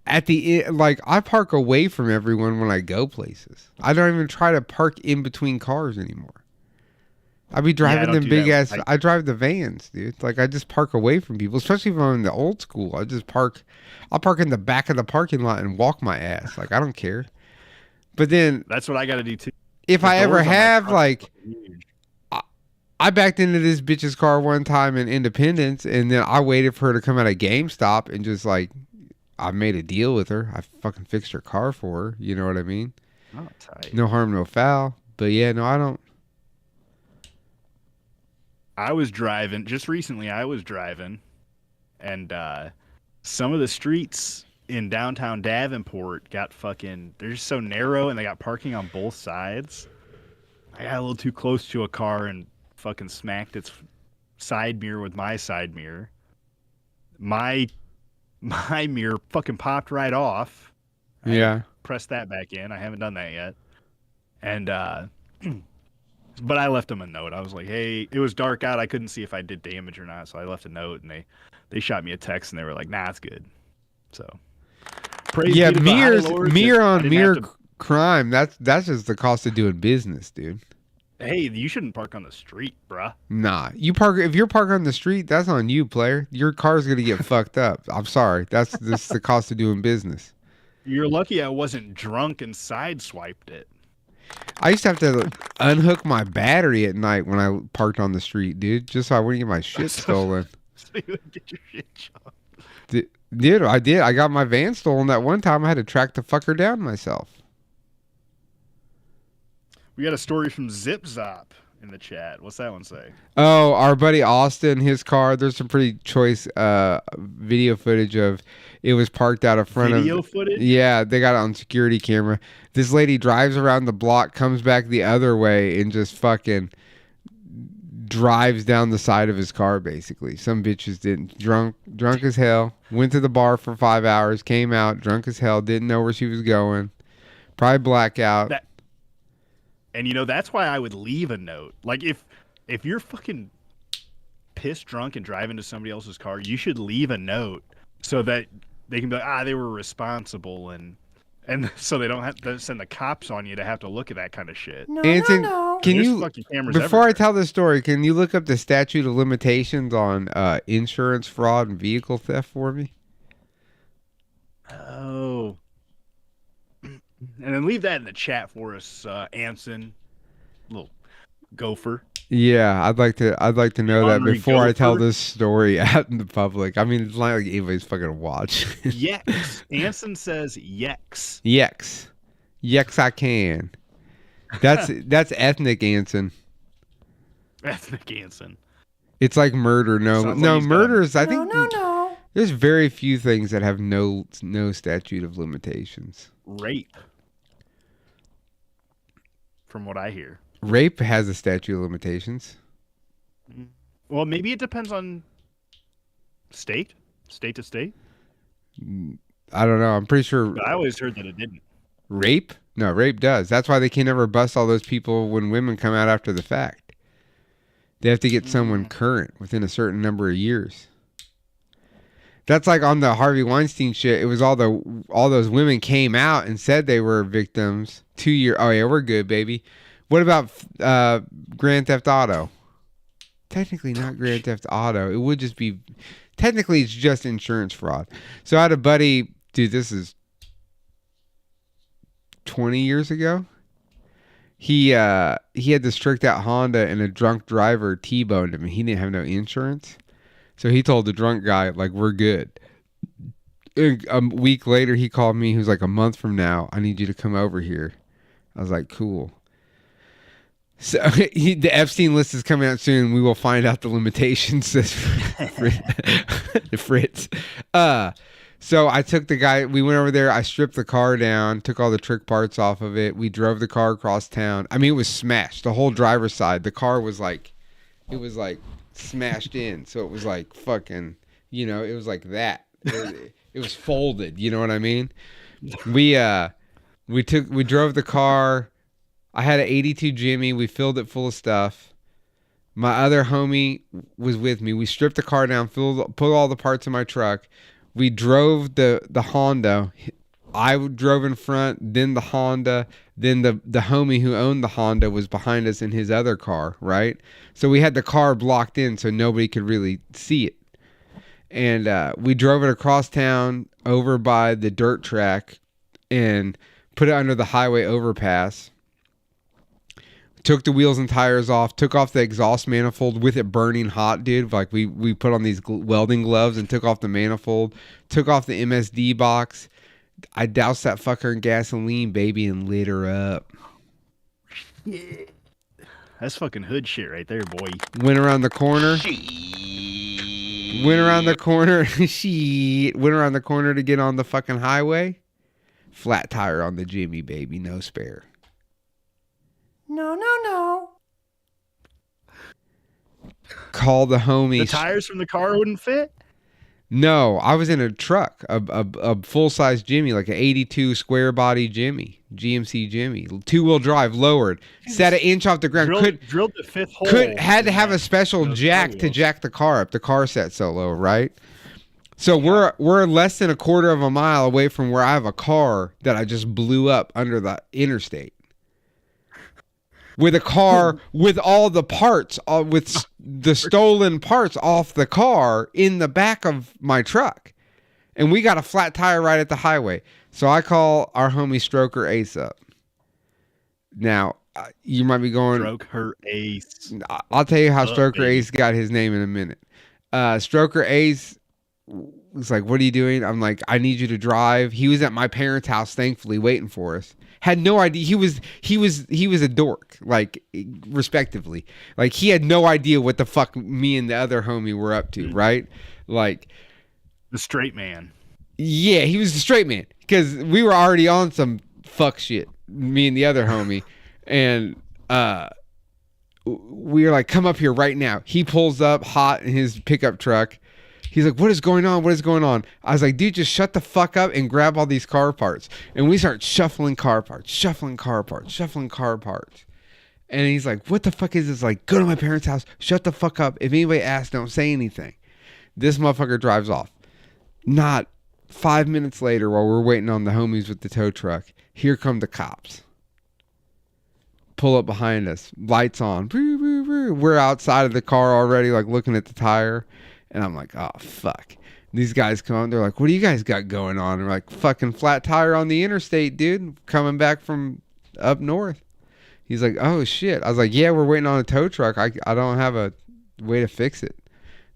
at I park away from everyone when I go places. I don't even try to park in between cars anymore. I be driving don't them do big that. ass. I drive the vans, dude. Like I just park away from people, especially if I'm in the old school. I'll park in the back of the parking lot and walk my ass. Like I don't care. But then That's what I got to do too. if The I ever doors on my have car like, are huge. I backed into this bitch's car one time in Independence, and then I waited for her to come out of GameStop and just like, I made a deal with her. I fucking fixed her car for her. You know what I mean? Oh, tight. No harm, no foul. But yeah, no, I don't. I was driving just recently. And some of the streets in downtown Davenport got fucking. They're just so narrow, and they got parking on both sides. I got a little too close to a car and fucking smacked its side mirror with my side mirror. My mirror fucking popped right off. Yeah. Pressed that back in. I haven't done that yet. And but I left them a note. I was like, hey, it was dark out. I couldn't see if I did damage or not. So I left a note, and they shot me a text, and they were like, nah, it's good. So praise Yeah, be to the high Lord that mirror I on didn't mirror have to- crime. That's just the cost of doing business, dude. Hey, you shouldn't park on the street, bruh. Nah, if you're parked on the street, that's on you, player. Your car's gonna get fucked up. I'm sorry. That's the cost of doing business. You're lucky I wasn't drunk and sideswiped it. I used to have to unhook my battery at night when I parked on the street, dude, just so I wouldn't get my shit stolen. So you would get your shit shot. Dude, I did. I got my van stolen that one time. I had to track the fucker down myself. We got a story from Zip Zop in the chat. What's that one say? Oh, our buddy Austin, his car. There's some pretty choice video footage of it was parked out in front Video of. footage? Yeah, they got it on security camera. This lady drives around the block, comes back the other way, and just fucking drives down the side of his car. Basically, some bitches didn't drunk as hell. Went to the bar for 5 hours, came out drunk as hell. Didn't know where she was going. Probably blackout. And you know, that's why I would leave a note. Like if you're fucking pissed drunk and driving to somebody else's car, you should leave a note so that they can be like, they were responsible, and so they don't have to send the cops on you to have to look at that kind of shit. No, Anson, no, no. can There's you fucking cameras before I everywhere. tell this story, can you look up the statute of limitations on insurance fraud and vehicle theft for me? Oh. And then leave that in the chat for us, Anson. Little gopher. Yeah, I'd like to know that Hungry before I tell gopher. this story out in the public. I mean, it's not like anybody's fucking watch. Yex. Anson says yex. Yex, I can. That's ethnic Anson. Ethnic Anson. It's like murder. No, Sounds like no, he's got murder is. I No, think no, no. there's very few things that have no statute of limitations. Rape. From what I hear. Rape has a statute of limitations. Well, maybe it depends on state to state. I don't know. I'm pretty sure But I always heard that it didn't. rape. No, rape does. That's why they can never bust all those people when women come out after the fact. They have to get someone current within a certain number of years. That's like on the Harvey Weinstein shit. It was all those women came out and said they were victims. 2 year. Oh yeah, we're good, baby. What about Grand Theft Auto? Technically not Grand Theft Auto. It would just be. Technically, it's just insurance fraud. So I had a buddy. Dude, this is 20 years ago. He had this tricked out Honda, and a drunk driver T-boned him, and he didn't have no insurance. So he told the drunk guy, like, we're good. And a week later, he called me. He was like, a month from now, I need you to come over here. I was like, cool. So the Epstein list is coming out soon. We will find out the limitations, says Fritz. So I took the guy, we went over there, I stripped the car down, took all the trick parts off of it. We drove the car across town. I mean, it was smashed. The whole driver's side. The car was like, it was like smashed in. So it was like fucking, it was like that. It was folded. You know what I mean? We drove the car. I had an 82 Jimmy. We filled it full of stuff. My other homie was with me. We stripped the car down, put all the parts in my truck. We drove the Honda. I drove in front, then the Honda, then the homie who owned the Honda was behind us in his other car, right? So we had the car blocked in so nobody could really see it. And we drove it across town over by the dirt track and put it under the highway overpass. Took the wheels and tires off, took off the exhaust manifold with it burning hot, dude. Like we put on these welding gloves and took off the manifold, took off the MSD box. I doused that fucker in gasoline, baby, and lit her up. Yeah. That's fucking hood shit right there, boy. Went around the corner. Went around the corner. Went around the corner to get on the fucking highway. Flat tire on the Jimmy, baby. No spare. No, no, no. Call the homies. The tires from the car wouldn't fit? No, I was in a truck, a full-size Jimmy, like an 82 square body Jimmy, GMC Jimmy, 2-wheel drive, lowered, set an inch off the ground. Drilled the fifth hole. Had to have a special jack to jack the car up. The car sat so low, right? So we're less than a quarter of a mile away from where I have a car that I just blew up under the interstate. With a car with all the parts, with the stolen parts off the car in the back of my truck. And we got a flat tire right at the highway. So I call our homie Stroker Ace up. Now, you might be going... Stroke her Ace. I'll tell you how Stroker Ace got his name in a minute. Stroker Ace was like, what are you doing? I'm like, I need you to drive. He was at my parents' house, thankfully, waiting for us. Had no idea. He was a dork, like, respectively. Like, he had no idea what the fuck me and the other homie were up to, right? Like, the straight man. Yeah, he was the straight man because we were already on some fuck shit, me and the other homie, and we were like, come up here right now. He pulls up hot in his pickup truck. He's like, what is going on? What is going on? I was like, dude, just shut the fuck up and grab all these car parts. And we start shuffling car parts. And he's like, what the fuck is this? Like, go to my parents' house. Shut the fuck up. If anybody asks, don't say anything. This motherfucker drives off. Not 5 minutes later, while we're waiting on the homies with the tow truck, here come the cops. Pull up behind us. Lights on. We're outside of the car already, like, looking at the tire. And I'm like, oh, fuck. These guys come on. They're like, what do you guys got going on? And we're like, fucking flat tire on the interstate, dude. Coming back from up north. He's like, oh, shit. I was like, yeah, we're waiting on a tow truck. I don't have a way to fix it.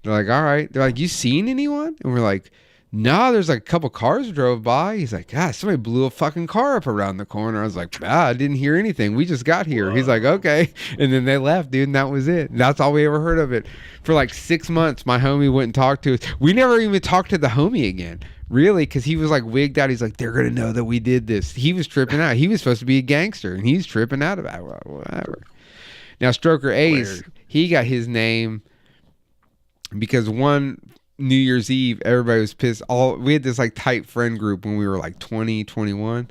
They're like, all right. They're like, you seen anyone? And we're like, no, there's like a couple cars drove by. He's like, God, somebody blew a fucking car up around the corner. I was like, I didn't hear anything. We just got here. He's like, okay. And then they left, dude, and that was it. That's all we ever heard of it. For like 6 months, my homie wouldn't talk to us. We never even talked to the homie again, really, because he was like wigged out. He's like, they're going to know that we did this. He was tripping out. He was supposed to be a gangster, and he's tripping out about it. Whatever. Now, Stroker Ace, he got his name because one New Year's Eve, everybody was pissed. We had this like tight friend group when we were like 20, 21.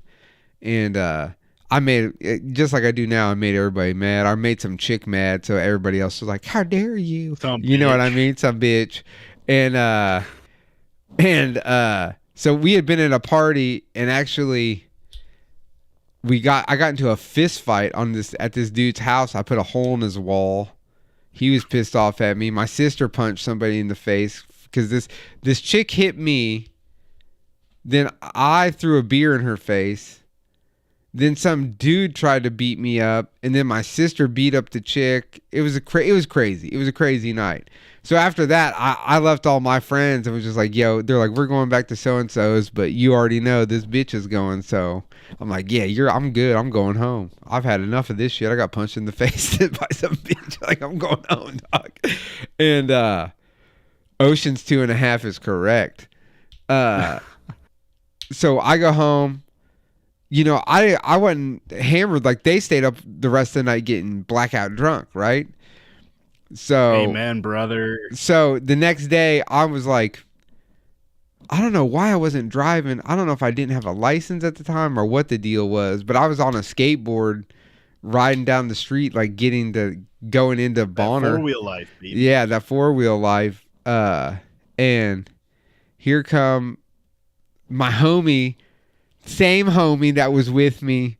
And I made it, just like I do now, I made everybody mad. I made some chick mad, so everybody else was like, how dare you? You know what I mean? Some bitch. And so we had been at a party, and actually I got into a fist fight at this dude's house. I put a hole in his wall. He was pissed off at me. My sister punched somebody in the face because this chick hit me. Then I threw a beer in her face. Then some dude tried to beat me up, and then my sister beat up the chick. It was crazy. It was a crazy night. So after that, I left all my friends and was just like, yo, they're like, we're going back to so-and-so's, but you already know this bitch is going. So I'm like, yeah, I'm good. I'm going home. I've had enough of this shit. I got punched in the face by some bitch. Like, I'm going home, dog. And Ocean's 2.5 is correct. So I go home. You know, I wasn't hammered. Like, they stayed up the rest of the night getting blackout drunk, right? So Amen, brother. So the next day, I was like, I don't know why I wasn't driving. I don't know if I didn't have a license at the time or what the deal was, but I was on a skateboard riding down the street, like going into Bonner. 4-wheel life, baby. Yeah, that 4-wheel life. And here come my homie, same homie that was with me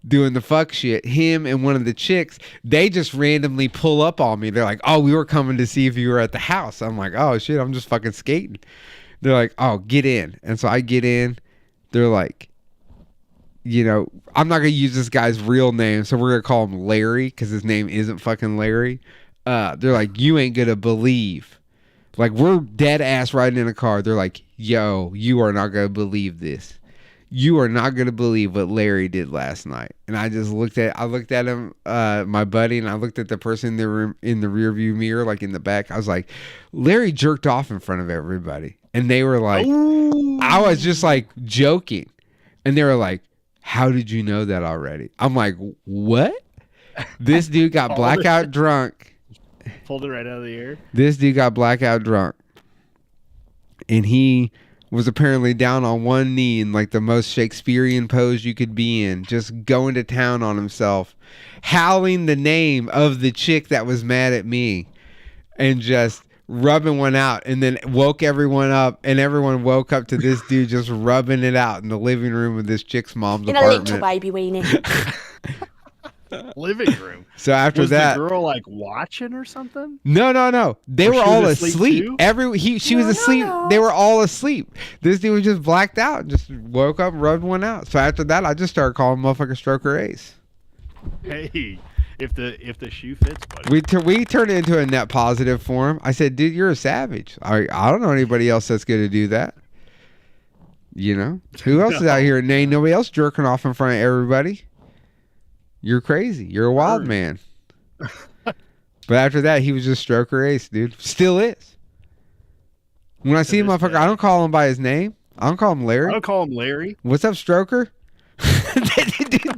doing the fuck shit. Him and one of the chicks, they just randomly pull up on me. They're like, oh, we were coming to see if you were at the house. I'm like, oh shit, I'm just fucking skating. They're like, oh, get in. And so I get in. They're like, I'm not going to use this guy's real name, so we're going to call him Larry because his name isn't fucking Larry. They're like, you ain't going to believe. Like, we're dead ass riding in a car. They're like, yo, you are not going to believe this. You are not going to believe what Larry did last night. And I just looked at him, my buddy, and I looked at the person in the rear view mirror, like in the back. I was like, Larry jerked off in front of everybody. And they were like, ooh. I was just like joking. And they were like, how did you know that already? I'm like, what? This dude got blackout drunk. Pulled it right out of the air. This dude got blackout drunk. And he was apparently down on one knee in like the most Shakespearean pose you could be in, just going to town on himself, howling the name of the chick that was mad at me, and just rubbing one out, and then woke everyone up, and everyone woke up to this dude just rubbing it out in the living room of this chick's mom's apartment. In a little baby weenie. Living room. So after was that, the girl like watching or something? No. They were all asleep. She was asleep. No. They were all asleep. This dude was just blacked out and just woke up and rubbed one out. So after that, I just started calling motherfucker Stroker Ace. Hey, if the shoe fits, buddy. We turned it into a net positive for him. I said, dude, you're a savage. I don't know anybody else that's going to do that. Who else is out here? Ain't nobody else jerking off in front of everybody. You're crazy. You're a wild man. But after that, he was just Stroker Ace, dude. Still is. When I see a motherfucker, I don't call him by his name. I don't call him Larry. I don't call him Larry. What's up, Stroker?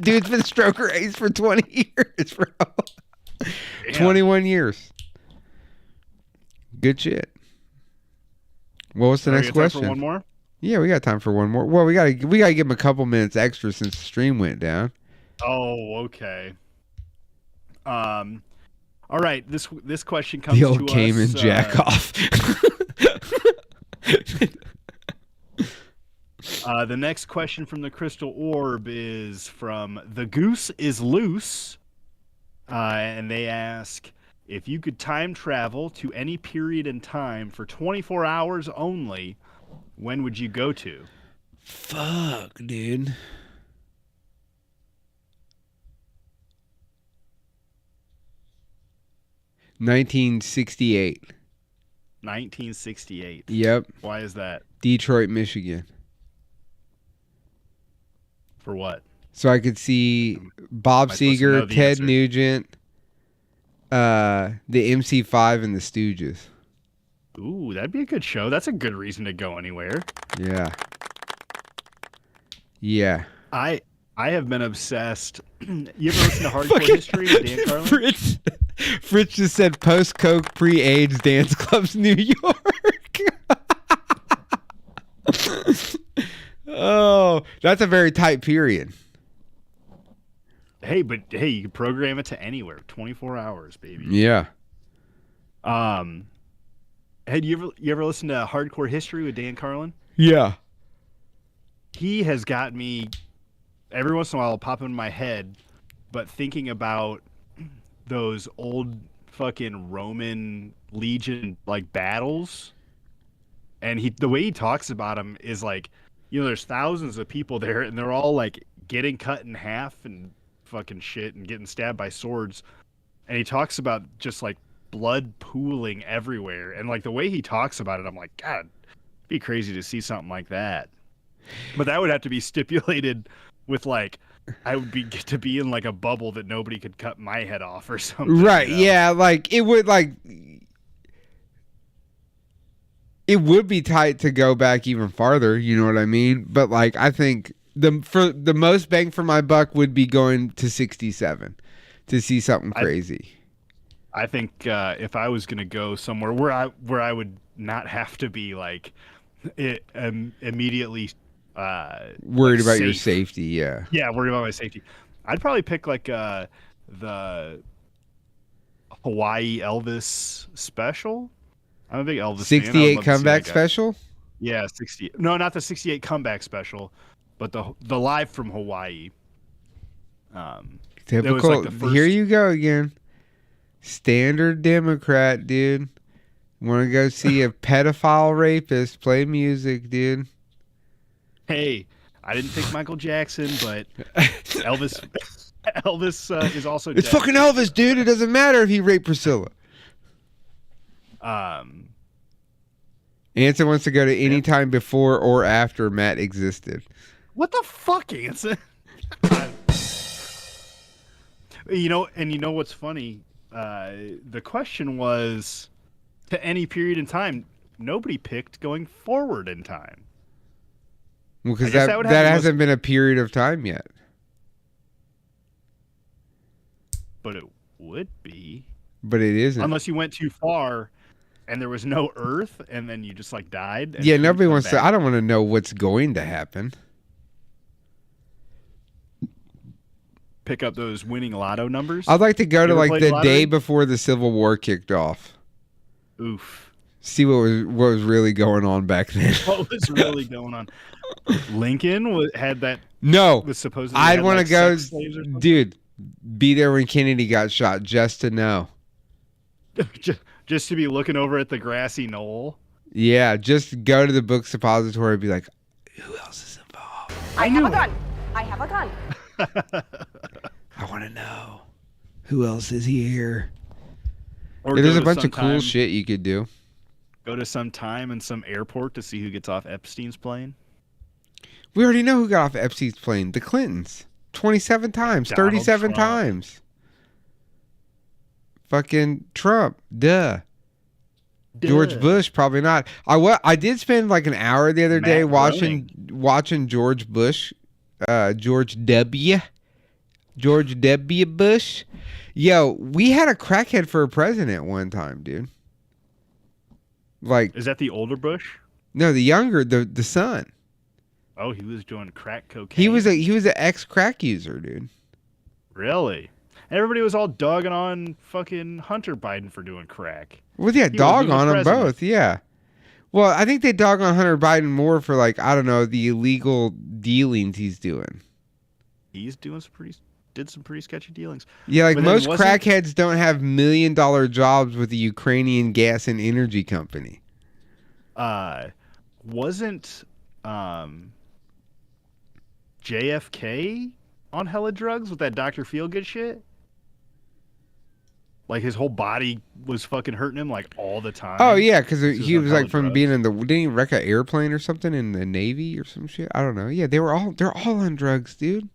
Dude's been Stroker Ace for 20 years, bro. Yeah. 21 years. Good shit. Well, what's the next question? Time for one more? Yeah, we got time for one more. Well, we gotta give him a couple minutes extra since the stream went down. Oh, okay. All right. This question comes the to old Cayman jack off. The next question from the Crystal Orb is from The Goose is Loose, and they ask, if you could time travel to any period in time for 24 hours only, when would you go to? Fuck, dude. $1968. 1968. Yep. Why is that? Detroit, Michigan. For what? So I could see Bob Seger, Ted answer? Nugent, the MC5, and the Stooges. Ooh, that'd be a good show. That's a good reason to go anywhere. Yeah. Yeah. I have been obsessed. You ever listen to Hardcore History with Dan Carlin? Fritz just said post-Coke, pre-AIDS dance clubs, New York. Oh, that's a very tight period. Hey, you can program it to anywhere. 24 hours, baby. Yeah. Hey, you ever listen to Hardcore History with Dan Carlin? Yeah. He has got me every once in a while pop in my head, but thinking about those old fucking Roman legion like battles, and the way he talks about them is like, there's thousands of people there, and they're all like getting cut in half and fucking shit and getting stabbed by swords, and he talks about just like blood pooling everywhere, and like the way he talks about it, I'm like, God, it'd be crazy to see something like that. But that would have to be stipulated with like, I would get to be in like a bubble that nobody could cut my head off or something. Right. Yeah. Like it would be tight to go back even farther. You know what I mean? But like, I think the most bang for my buck would be going to 67 to see something crazy. I think if I was gonna go somewhere where I would not have to be like immediately Worried like about your safe. safety, yeah. Yeah, worried about my safety. I'd probably pick like the Hawaii Elvis special. I'm a big Elvis fan. I would 68 love to see comeback that guy. special? Yeah, 60. No, not the 68 comeback special, but the live from Hawaii. That was Typical. like the first. Here you go again. Standard Democrat, dude. Want to go see a pedophile rapist play music, dude. Hey, I didn't think Michael Jackson, but Elvis. Elvis is also. It's dead. fucking Elvis, dude. It doesn't matter if he raped Priscilla. Anson wants to go to any time before or after Matt existed. What the fuck, Anson? You know what's funny? The question was to any period in time. Nobody picked going forward in time. Well, because I guess that would have the hasn't been a period of time yet. But it would be. But it isn't. Unless you went too far and there was no Earth and then you just like died. And Yeah, couldn't nobody come wants to. back. I don't want to know what's going to happen. Pick up those winning lotto numbers. I'd like to go to You ever like played the lottery? day before the Civil War kicked off. Oof. See what was really going on back then. What was really going on? Lincoln had that. No, Was supposedly. I'd had, want to like, go, sex slaves or something? dude. Be there when Kennedy got shot, just to know. Just to be looking over at the grassy knoll. Yeah, just go to the book suppository and be like, who else is involved? I have a gun. I have a gun. I want to know who else is here. Or Yeah, there's go a to bunch some of cool time- shit you could do. Go to some time in some airport to see who gets off Epstein's plane. We already know who got off Epstein's plane. The Clintons. 27 times. Donald 37 Trump. times. Fucking Trump. Duh. George Bush, probably not. I did spend like an hour the other day Matt watching George Bush. George W. Bush. Yo, we had a crackhead for a president one time, dude. Like, Is that the older Bush? no, the younger, the son. Oh, he was doing crack cocaine. He was an ex-crack user, dude. Really? And everybody was all dogging on fucking Hunter Biden for doing crack. Well, yeah, He dog was on them president. both, yeah. Well, I think they dog on Hunter Biden more for, like, I don't know, the illegal dealings he's doing. He's doing did some pretty sketchy dealings. Yeah, like But then most wasn't- crackheads don't have $1 million jobs with the Ukrainian gas and energy company. Wasn't JFK on hella drugs with that Dr. Feelgood shit? Like his whole body was fucking hurting him like all the time. Oh yeah, because was he on was like hella from drugs. being in the didn't he wreck an airplane or something in the Navy or some shit. I don't know. Yeah, they're all on drugs, dude.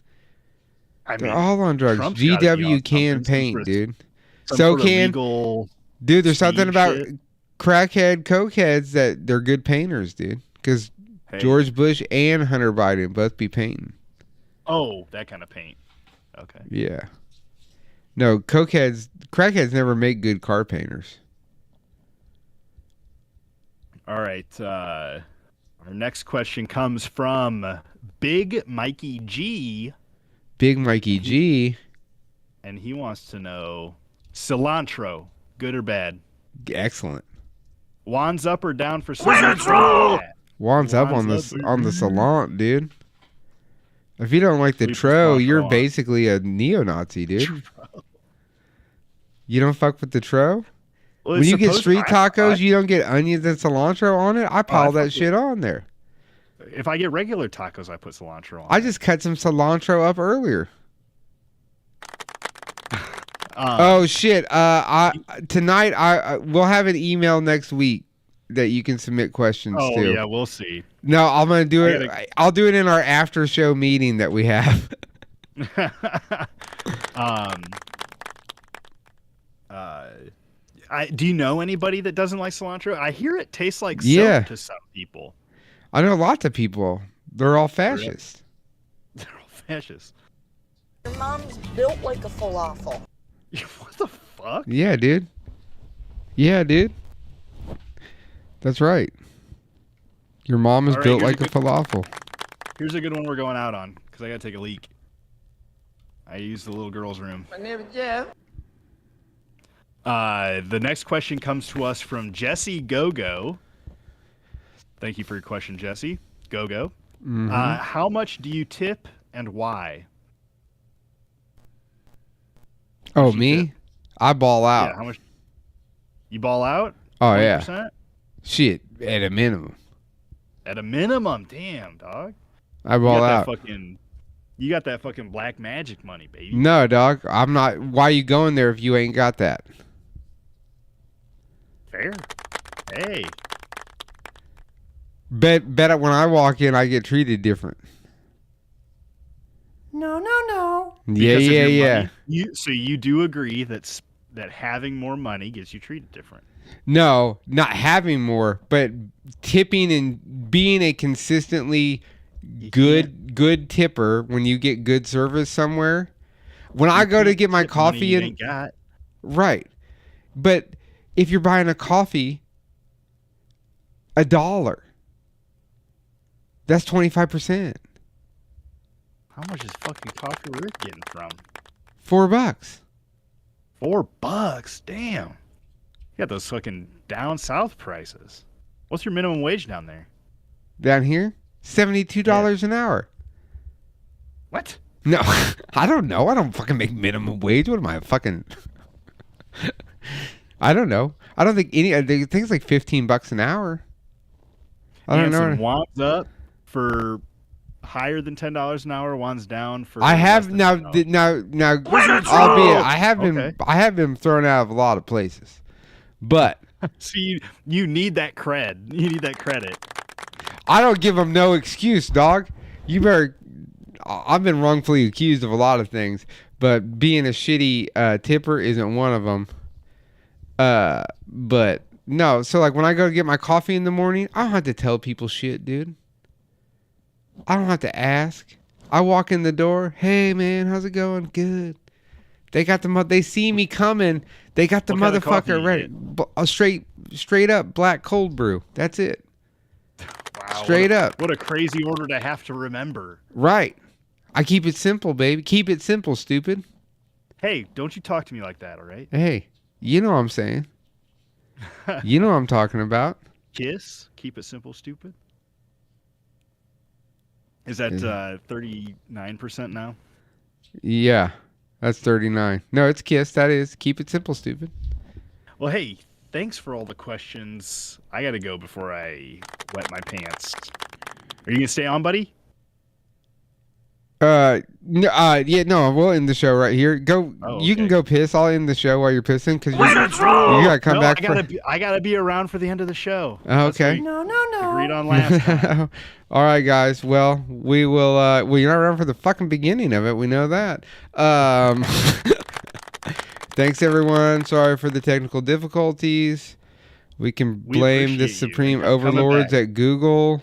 I They're mean, all on drugs. Trump's gotta be GW on can something, paint, some dude. some So sort of can legal dude. There's something speed about shit. crackhead cokeheads that they're good painters, dude. Because Hey. George Bush and Hunter Biden both be painting. Oh, that kind of paint. Okay. Yeah. No, crackheads never make good car painters. All right. Our next question comes from Big Mikey G, Big Mikey G, and he wants to know cilantro, good or bad? excellent. Wands up or down for cilantro? Wands up on Wands the up, on the salant, dude. If you don't like the Leave the tro, cilantro you're on. basically a neo-Nazi, dude. You don't fuck with the tro? Well, When it's you get supposed- street I- tacos, you don't get onions and cilantro on it? I pile fuck that with- shit on there. if I get regular tacos, I put cilantro on. I just cut some cilantro up earlier. Oh shit! Tonight we'll have an email next week that you can submit questions Oh to. yeah, we'll see. No, I'm gonna do I it. gotta- I'll do it in our after show meeting that we have. Do you know anybody that doesn't like cilantro? I hear it tastes like Yeah. soap to some people. I know lots of people. They're all fascist. They're all fascist. Your mom's built like a falafel. What the fuck? fuck? Yeah, dude. Yeah, dude. That's right. Your mom is All right, built here's like a falafel. Here's a good one we're going out on because I gotta take a leak. I used the little girl's room. My name is Jeff. The next question comes to us from Jesse Gogo. Thank you for your question, Jesse. Gogo. How much do you tip and why? Oh, much you me? tip? I ball out. Yeah, how much? You ball out? Oh, yeah. 20%? Shit, at a minimum. At a minimum, damn, dog. I You ball got out. that fucking, you got that fucking black magic money, baby. No, dog. I'm not. Why you going there if you ain't got that? Fair. Hey. Bet when I walk in, I get treated different. No, no, no. Yeah, Because of yeah, your yeah. money, so you do agree that having more money gets you treated different. No, not having more, but tipping and being a consistently good tipper when you get good service somewhere. When I go to get my coffee you in, ain't got. right. But if you're buying a coffee, $1, that's 25%. How much is fucking coffee Rick getting from? $4. $4, damn. You got those fucking down south prices. What's your minimum wage down there? Down here, $72 an hour. What? No, I don't know. I don't fucking make minimum wage. What am I fucking? I don't know. I don't think any. I think it's like $15 an hour. I don't Hanson, know. Juan's up for higher than $10 an hour. Juan's down for. I have less now. than $10. Now, albeit I have been. Okay. I have been thrown out of a lot of places, but See, you need that cred. You need that credit. I don't give them no excuse, dog. You better. I've been wrongfully accused of a lot of things, but being a shitty tipper isn't one of them. But no. So like when I go to get my coffee in the morning, I don't have to tell people shit, dude. I don't have to ask. I walk in the door. Hey man, how's it going? Good. They got they see me coming. They got the What kind of coffee motherfucker you ready. A straight up black cold brew. That's it. Wow, Straight up. What a crazy order to have to remember. Right. I keep it simple, baby. Keep it simple, stupid. Hey, don't you talk to me like that, all right? Hey, you know what I'm saying. You know what I'm talking about. Kiss, keep it simple, stupid. Is that 39% now? Yeah. That's 39. No, it's Kiss. That is. Keep it simple, stupid. Well, hey, thanks for all the questions. I got to go before I wet my pants. Are you going to stay on, buddy? Yeah, no, we'll end the show right here. Go. Oh, You can okay. go piss. I'll end the show while you're pissing because you gotta come No, back. I gotta be around for the end of the show. Oh, That's okay. what No, no, we no. agreed on last time. All right, guys. Well, we will. Well, you're not around for the fucking beginning of it. We know that. Thanks, everyone. Sorry for the technical difficulties. We can We blame the appreciate you. supreme Thank you for coming overlords back. at Google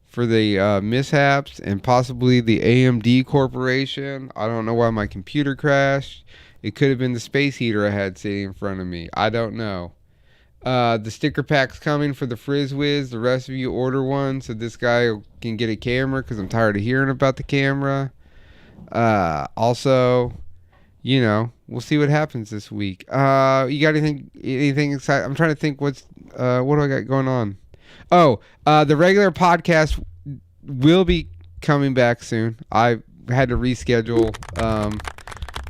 for the mishaps and possibly the AMD Corporation. I don't know why my computer crashed. It could have been the space heater I had sitting in front of me. I don't know. The sticker pack's coming for the Frizz Wiz. The rest of you order one so this guy can get a camera because I'm tired of hearing about the camera. Also, you know, we'll see what happens this week. You got anything exciting? I'm trying to think what do I got going on? Oh, the regular podcast will be coming back soon. I had to reschedule.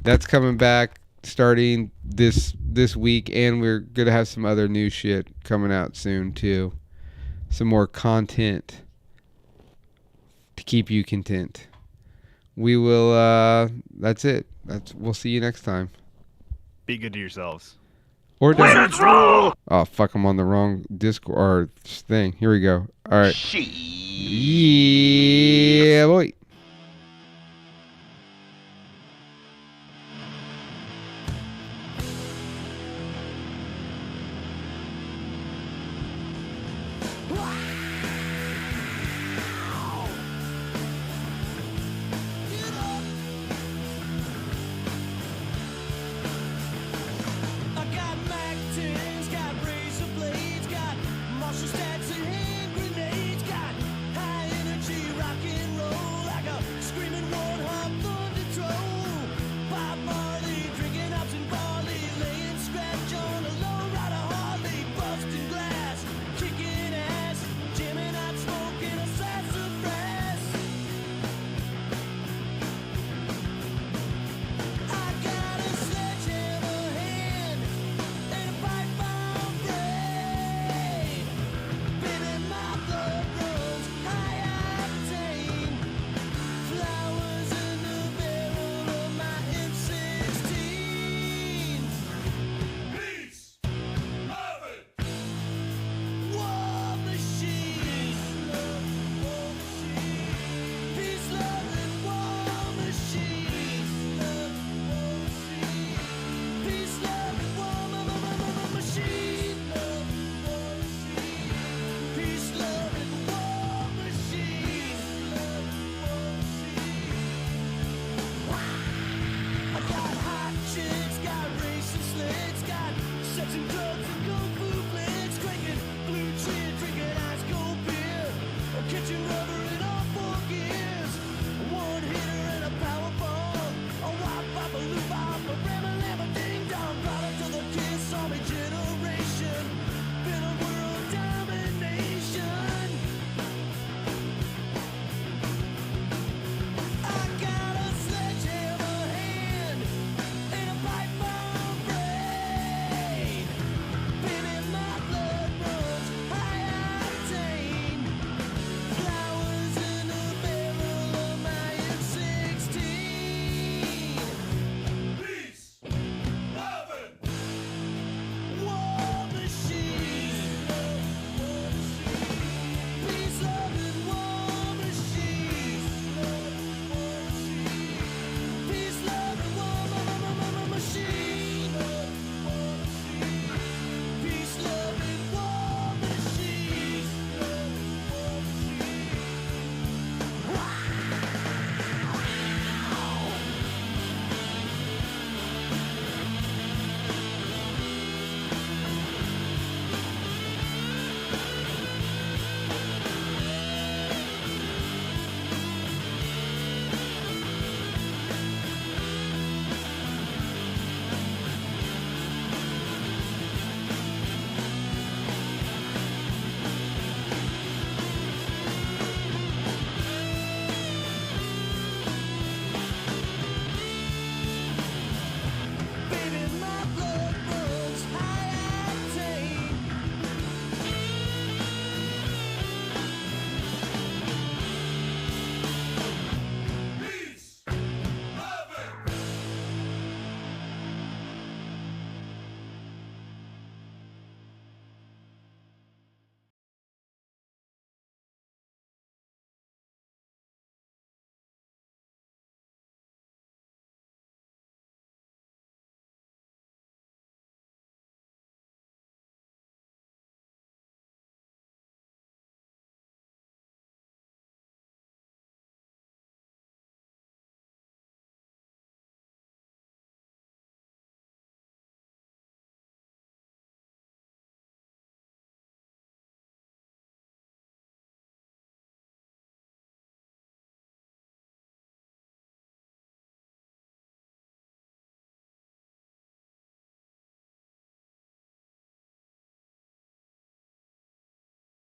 That's coming back starting this week, and we're gonna have some other new shit coming out soon too. Some more content to keep you content. We will. That's it. We'll see you next time. Be good to yourselves. Or don't. Oh fuck! I'm on the wrong Discord or thing. Here we go. All right. Yeah, boy. you never